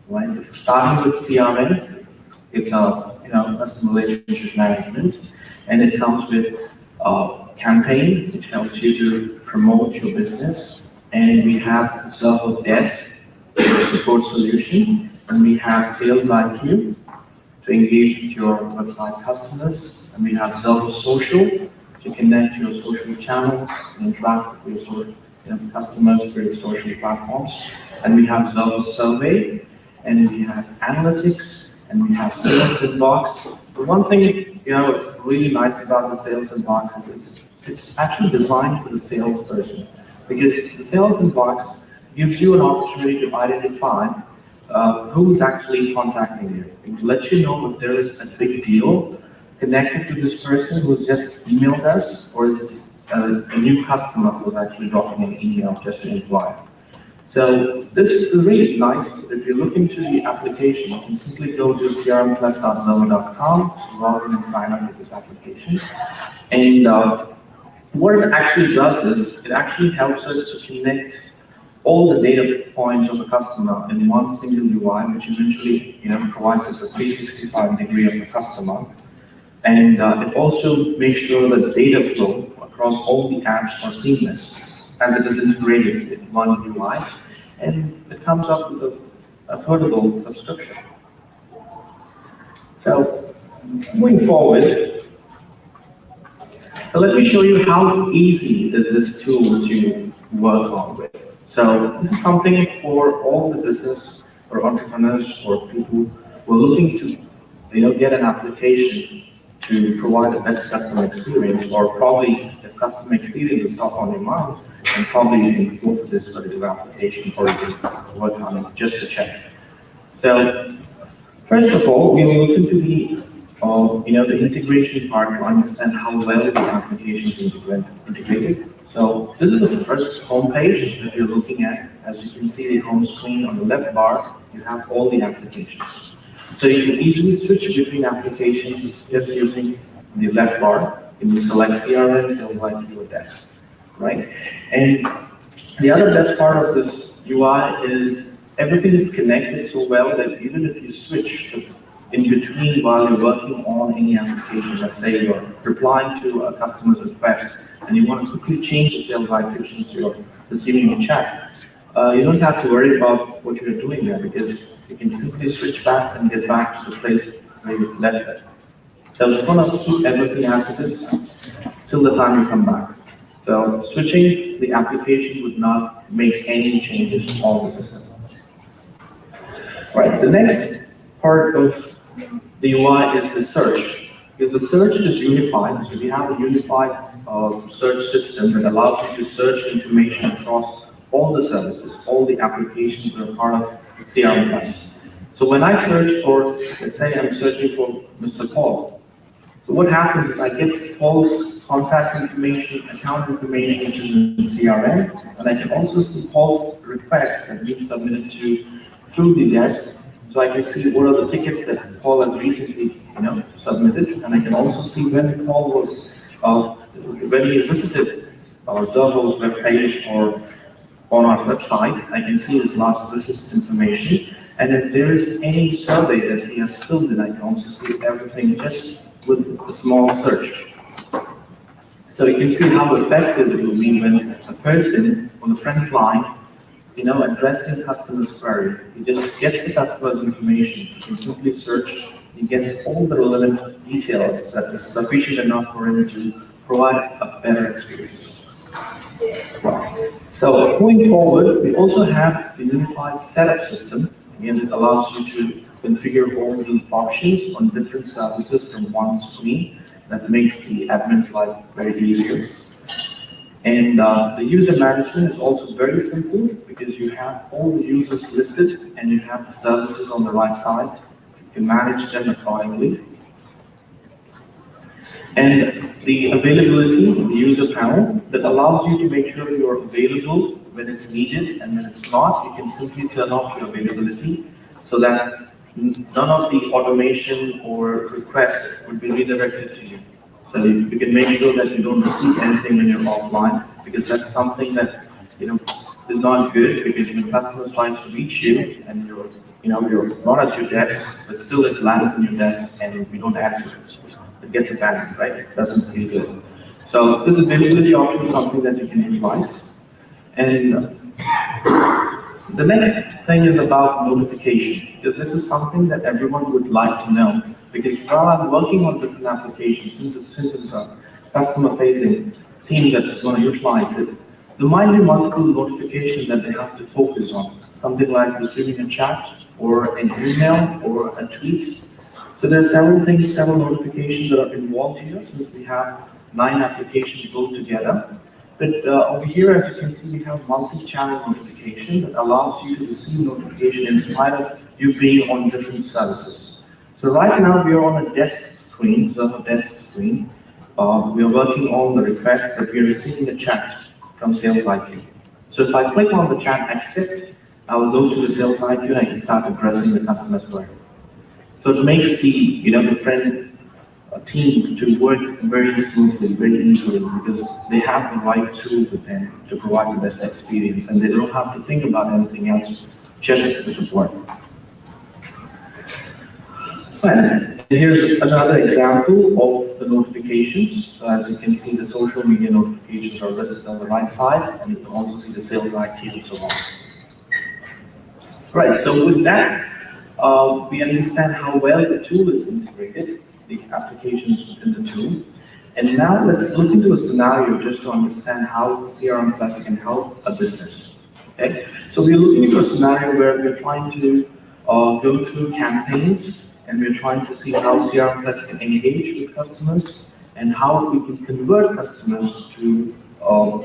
Right? Starting with CRM, it's a customer relationship management, and it comes with campaign, which helps you to promote your business. And we have Zoho Desk, support solution, and we have Sales IQ to engage with your website customers, and we have Zoho Social to connect your social channels and interact with your customers through social platforms, and we have Zoho Survey, and we have Analytics, and we have Sales Inbox. The one thing really nice about the Sales Inbox is it's actually designed for the salesperson, because the Sales Inbox gives you an opportunity to identify who's actually contacting you. It lets you know if there is a big deal connected to this person who's just emailed us, or is it a new customer who's actually dropping an email just to inquire. So this is really nice. If you look into the application, you can simply go to crmplus.zoho.com, log in and sign up with this application. And what it actually does is, it actually helps us to connect all the data points of a customer in one single UI, which eventually provides us a 365 degree of the customer. And it also makes sure that data flow across all the apps are seamless, as it is integrated in one UI, and it comes up with an affordable subscription. So moving forward, so let me show you how easy is this tool to work on with. So this is something for all the business or entrepreneurs or people who are looking to get an application to provide the best customer experience, or probably if customer experience is top on your mind, then probably you can go for this particular application or you can work on it just to check. So first of all, we will look into the integration part to understand how well the application is integrated. So this is the first home page that you're looking at. As you can see, the home screen on the left bar, you have all the applications. So you can easily switch between applications just using the left bar. You can select CRM, Sales IQ, or Desk, right? And the other best part of this UI is everything is connected so well that even if you switch in between while you're working on any application, let's say you're replying to a customer's request and you want to quickly change the Sales IQ since you're receiving a chat, you don't have to worry about what you're doing there, because you can simply switch back and get back to the place where you left it. So it's going to keep everything as it is till the time you come back. So switching the application would not make any changes on the system. Right, the next part of the UI is the search. Because the search is unified, so we have a unified search system that allows you to search information across all the services, all the applications that are part of CRM Plus. So when I search for, let's say I'm searching for Mr. Paul, so what happens is I get Paul's contact information, account information, which is in CRM, and I can also see Paul's request that being submitted through the desk. So I can see what are the tickets that Paul has recently, submitted, and I can also see when Paul was, when he visited our Zoholic's webpage or on our website. I can see his last visit information, and if there is any survey that he has filled in, I can also see everything just with a small search. So you can see how effective it will be when a person on the front line, addressing customer's query. He just gets the customer's information. He can simply search. He gets all the relevant details that is sufficient enough for him to provide a better experience. Right. So going forward, we also have the unified setup system. Again, it allows you to configure all the options on different services from one screen. That makes the admin's life very easier. And the user management is also very simple because you have all the users listed and you have the services on the right side. You can manage them accordingly. And the availability of the user panel that allows you to make sure you're available when it's needed, and when it's not, you can simply turn off your availability so that none of the automation or requests would be redirected to you. So you can make sure that you don't receive anything when you're offline, because that's something that is not good, because when customers try to reach you and you're not at your desk, but still it lands on your desk and you don't answer it. It gets abandoned, right? It doesn't feel good. So this availability option is something that you can utilize. And the next thing is about notification, because this is something that everyone would like to know. Because while I'm working on different applications, since it's a customer-facing team that's going to utilize it, there might be multiple notifications that they have to focus on. Something like receiving a chat, or an email, or a tweet. So there are several things, several notifications that are involved here, since we have 9 applications built together. But over here, as you can see, we have multi-channel notification that allows you to receive notification in spite of you being on different services. So right now we are on a desk screen, Zoho desk screen. We are working on the request that we are receiving a chat from Sales IQ. So if I click on the chat accept, I will go to the Sales IQ and I can start addressing the customer's query. So it makes the the friend team to work very smoothly, very easily, because they have the right tool with them to provide the best experience, and they don't have to think about anything else, just the support. And here's another example of the notifications. So as you can see, the social media notifications are listed on the right side, and you can also see the sales IQ and so on. Right, so with that, we understand how well the tool is integrated, the applications within the tool. And now let's look into a scenario just to understand how CRM Plus can help a business. Okay, so we're looking into a scenario where we're trying to go through campaigns, and we're trying to see how CRM Plus can engage with customers, and how we can convert customers to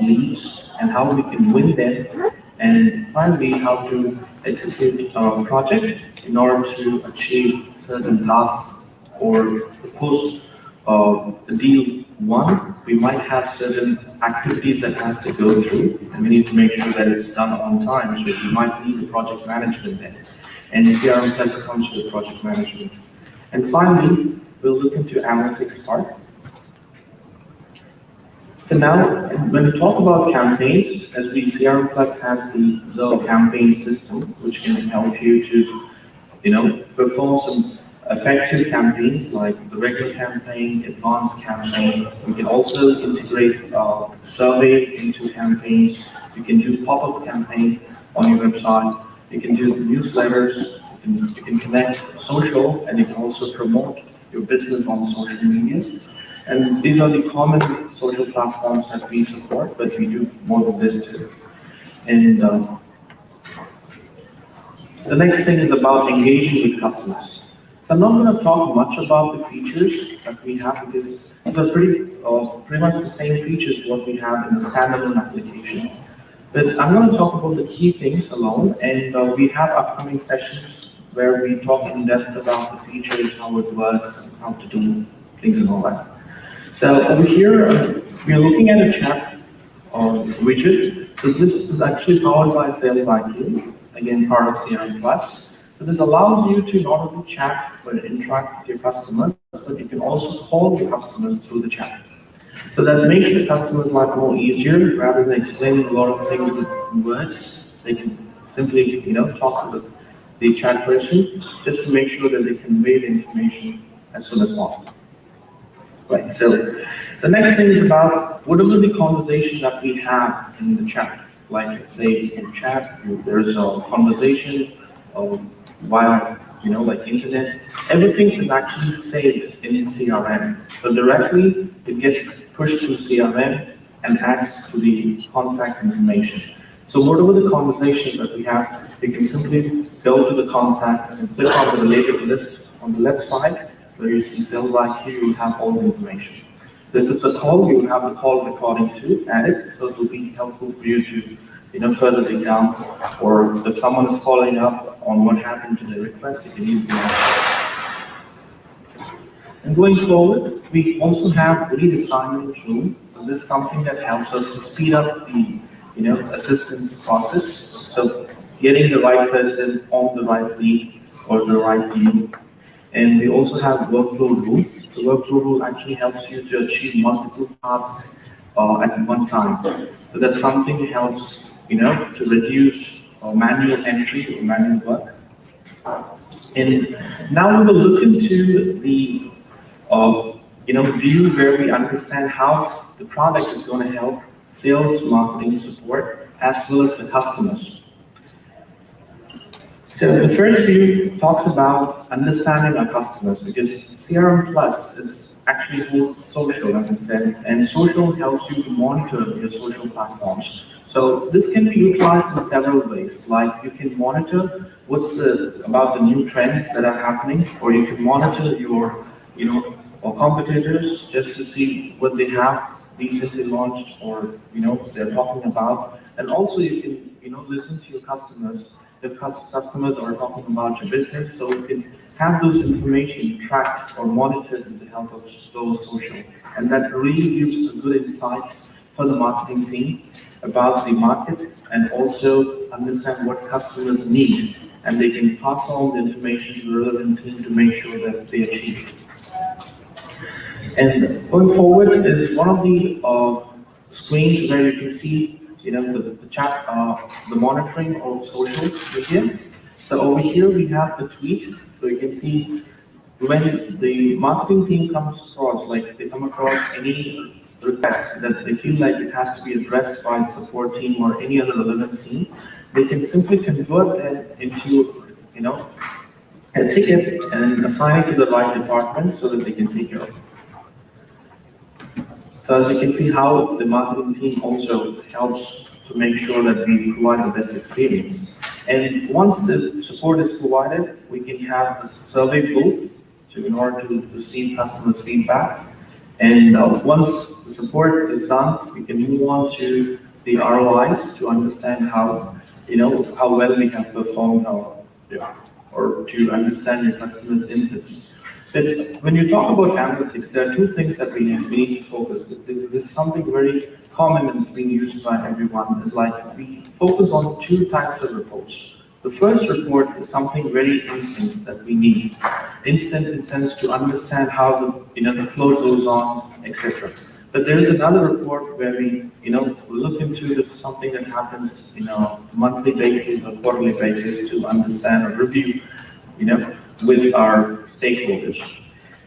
leads, and how we can win them, and finally how to execute our project in order to achieve certain tasks, or post the deal one. We might have certain activities that has to go through, and we need to make sure that it's done on time. So we might need the project management then. And CRM Plus comes with project management. And finally, we'll look into analytics part. So now, when we talk about campaigns, as we CRM Plus has the Zoho campaign system, which can help you to, perform some effective campaigns like the regular campaign, advanced campaign. We can also integrate survey into campaigns. You can do pop-up campaign on your website. You can do newsletters. You can connect social, and you can also promote your business on social media. And these are the common social platforms that we support, but we do more than this too. And the next thing is about engaging with customers. So I'm not going to talk much about the features that we have, because they're pretty much the same features what we have in the standalone application. But I'm going to talk about the key things alone, and we have upcoming sessions where we talk in depth about the features, how it works, and how to do things and all that. So over here, we are looking at a chat widget. So this is actually powered by Sales IQ, again part of CRM Plus. So this allows you to not only chat but interact with your customers, but you can also call your customers through the chat. So that makes the customer's life more easier. Rather than explaining a lot of things with words, they can simply, talk to the chat person just to make sure that they convey the information as soon as possible. Right, so the next thing is about whatever the conversation that we have in the chat. Like, let's say in chat, there's a conversation via, like internet. Everything is actually saved in CRM. So directly, it gets pushed to CRM and adds to the contact information. So whatever the conversation that we have, we can simply go to the contact and click on the related list on the left side, where you see Sales IQ, you have all the information. So if it's a call, you have the call recording too added, so it will be helpful for you to further dig down, or if someone is following up on what happened to the request, you can easily access. And going forward, we also have lead assignment room. So this is something that helps us to speed up the assistance process. So getting the right person on the right lead or the right deal. And we also have workflow rule. The workflow rule actually helps you to achieve multiple tasks at one time. So that's something that helps to reduce manual entry or manual work. And now we will look into the view where we understand how the product is going to help sales, marketing, support, as well as the customers. So the first view talks about understanding our customers, because CRM Plus is actually hosts social, as I said, and social helps you to monitor your social platforms. So this can be utilized in several ways, like you can monitor about the new trends that are happening, or you can monitor your, or competitors just to see what they have recently launched or, they're talking about. And also you can, listen to your customers. If customers are talking about your business, so you can have those information tracked or monitored with the help of those social. And that really gives a good insight for the marketing team about the market and also understand what customers need. And they can pass on the information to the relevant team to make sure that they achieve it. And going forward is one of the screens where you can see the chat, the monitoring of social media. So over here we have the tweet. So you can see when the marketing team comes across, like they come across any request that they feel like it has to be addressed by the support team or any other relevant team, they can simply convert that into, a ticket and assign it to the right department so that they can take care of it. So as you can see how the marketing team also helps to make sure that we provide the best experience. And once the support is provided, we can have a survey booth in order to receive customers' feedback. And once the support is done, we can move on to the ROIs to understand how well we have performed or to understand your customers' inputs. But when you talk about analytics, there are two things that we need to focus. This is something very common and it's being used by everyone. It's like we focus on two types of reports. The first report is something very instant that we need. Instant in the sense to understand how the flow goes on, etc. But there is another report where we look into this something that happens monthly basis or quarterly basis to understand or review with our stakeholders.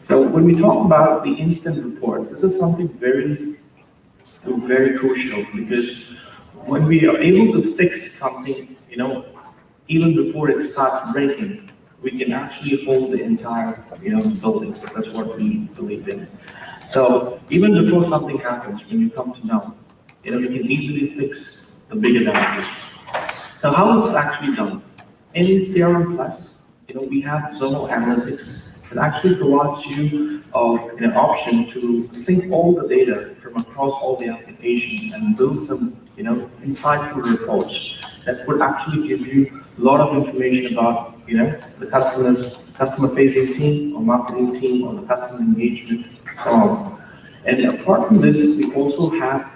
So when we talk about the instant report, this is something very crucial, because when we are able to fix something, even before it starts breaking, we can actually hold the entire, building. That's what we believe in. So even before something happens, when you come to know, we can easily fix the bigger damages. So how it's actually done? In CRM Plus, we have Zoho Analytics It actually provides you an option to sync all the data from across all the applications and build some, insightful reports that would actually give you a lot of information about, the customer-facing team or marketing team or the customer engagement, so on. And apart from this, we also have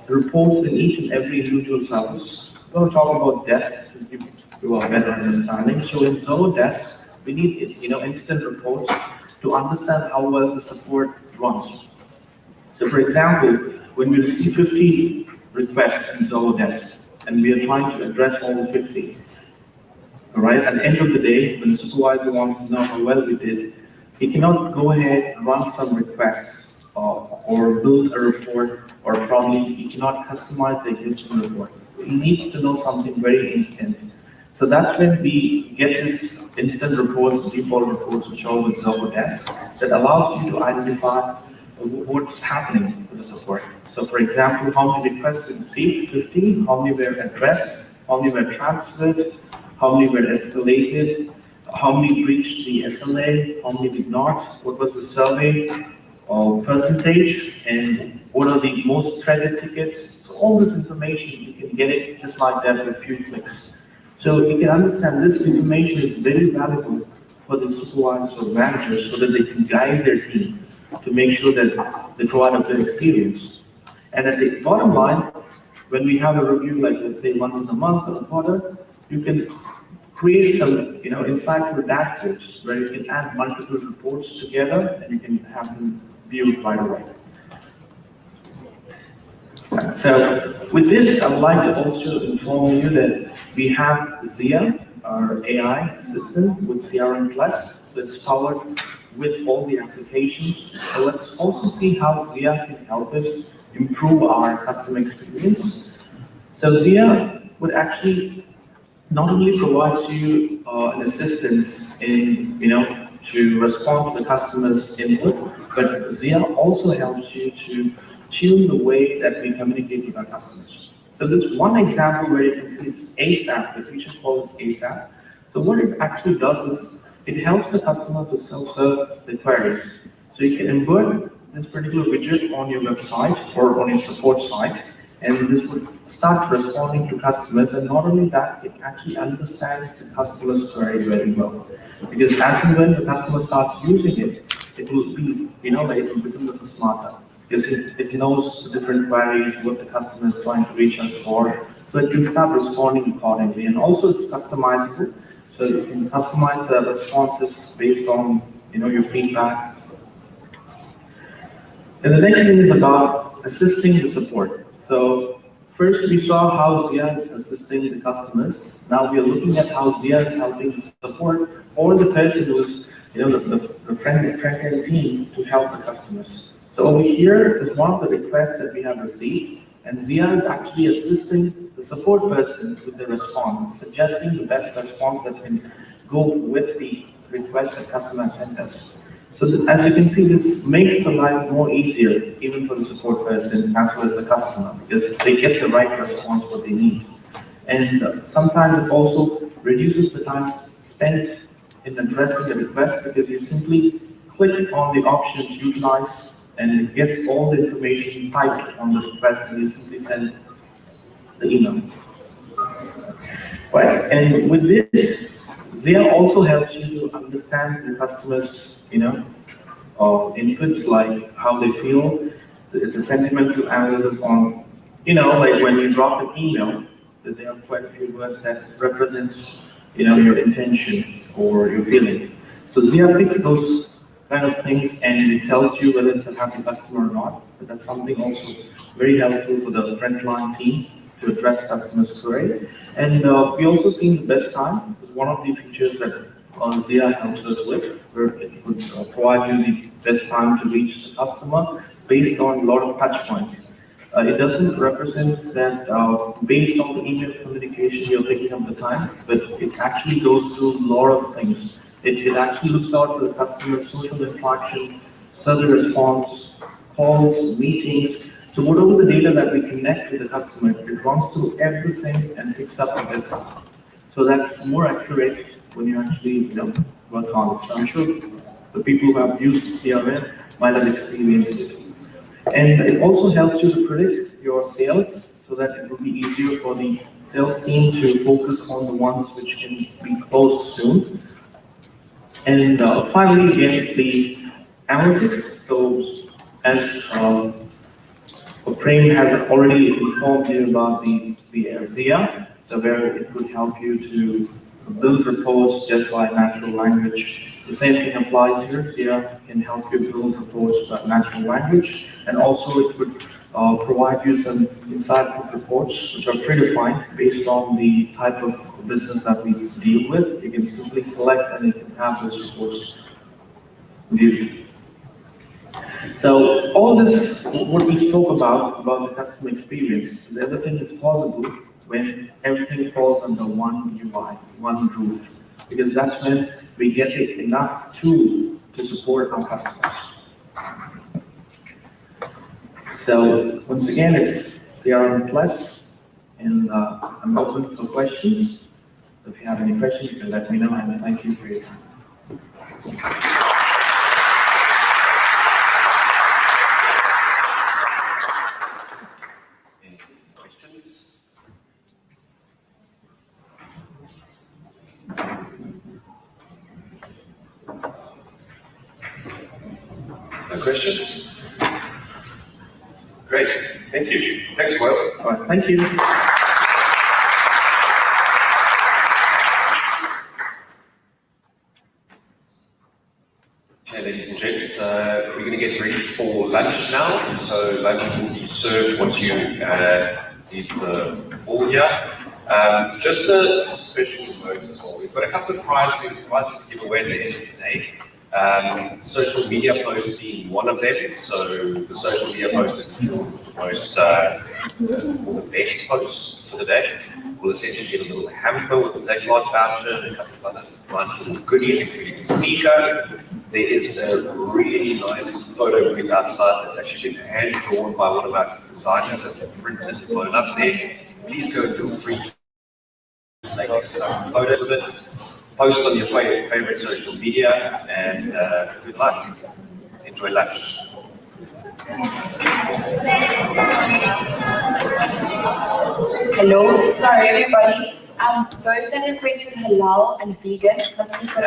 reports in each and every individual service. We're going to talk about desks to give you a better understanding. So in Zoho Desk, we need, instant reports to understand how well the support runs. So for example, when we receive 50 requests in Zoho Desk, and we are trying to address all the 50, all right, at the end of the day, when the supervisor wants to know how well we did, he cannot go ahead and run some requests or build a report, or probably he cannot customize the existing report. He needs to know something very instant. So that's when we get this instant reports, default reports, which are with Zoho Desk, that allows you to identify what's happening with the support. So for example, how many requests we received, 50, how many were addressed, how many were transferred, how many were escalated, how many breached the SLA, how many did not, what was the survey percentage, and what are the most threaded tickets. So all this information, you can get it just like that with a few clicks. So you can understand this information is very valuable for the supervisors or managers so that they can guide their team to make sure that they provide a good experience. And at the bottom line, when we have a review, like let's say once in a month or a quarter, you can create some, insightful dashboards where you can add multiple reports together and you can have them viewed right away. So with this, I would like to also inform you that we have Zia, our AI system with CRM Plus, that's powered with all the applications. So let's also see how Zia can help us improve our customer experience. So Zia would actually not only provides you an assistance in, to respond to the customer's input, but Zia also helps you to tune the way that we communicate with our customers. So this one example where you can see it's ASAP, the feature called ASAP. So what it actually does is it helps the customer to self-serve the queries. So you can embed this particular widget on your website or on your support site, and this would start responding to customers. And not only that, it actually understands the customer's query very well. Because as and when the customer starts using it, it will be, it will become a little smarter. Because it knows the different queries, what the customer is trying to reach us for, so it can start responding accordingly. And also it's customizable, so you can customize the responses based on your feedback. And the next thing is about assisting the support. So first we saw how Zia is assisting the customers. Now we are looking at how Zia is helping the support or the person who's the front-end team to help the customers. So over here is one of the requests that we have received, and Zia is actually assisting the support person with the response, suggesting the best response that can go with the request the customer sent us. So as you can see, this makes the life more easier, even for the support person as well as the customer, because they get the right response what they need. And sometimes it also reduces the time spent in addressing the request, because you simply click on the option utilize, and it gets all the information typed on the request, and you simply send the email. Right, and with this, Zia also helps you to understand the customer's, inputs, like how they feel. It's a sentimental analysis on, like when you drop an email, that there are quite a few words that represents, your intention or your feeling. So Zia picks those kind of things, and it tells you whether it's a happy customer or not. But that's something also very helpful for the frontline team to address customers' query. And we also seen the best time is one of the features that Zia helps us with, where it would provide you the best time to reach the customer based on a lot of touch points. It doesn't represent that based on the email communication you're picking up the time, but it actually goes through a lot of things. It actually looks out for the customer's social interaction, survey response, calls, meetings. So whatever the data that we connect with the customer, it runs through everything and picks up the best time. So that's more accurate when you actually, go work on it. So I'm sure the people who have used CRM might have experienced it. And it also helps you to predict your sales so that it will be easier for the sales team to focus on the ones which can be closed soon. And finally, again, the analytics. So as Prem has already informed you about the ZIA, so where it would help you to build reports just by natural language. The same thing applies here. ZIA can help you build reports by natural language, and also it would provide you some insightful reports which are predefined based on the type of business that we deal with. You can simply select and you can have those reports viewed. So all this, what we spoke about the customer experience, is everything is possible when everything falls under one UI, one roof, because that's when we get enough tool to support our customers. So once again, it's CRM Plus, and I'm open for questions. If you have any questions, you can let me know, and thank you for your time. No questions? Great, thank you. Thanks, Will. All right, thank you. Okay, ladies and gents, we're going to get ready for lunch now. So lunch will be served once you leave the hall here. Just a special note as well. We've got a couple of prizes to give away at the end of today. Social media posts being one of them. So the social media post is the most or the best post for the day. We'll essentially get a little hamper with a Zoholics voucher and a couple of other nice little goodies, including a speaker. There is a really nice photo booth outside that's actually been hand drawn by one of our designers and printed and blown up there. Please go feel free to take a photo with it. Post on your favorite social media, and good luck. Enjoy lunch. Hello, sorry everybody. Those that requested halal and vegan, must please put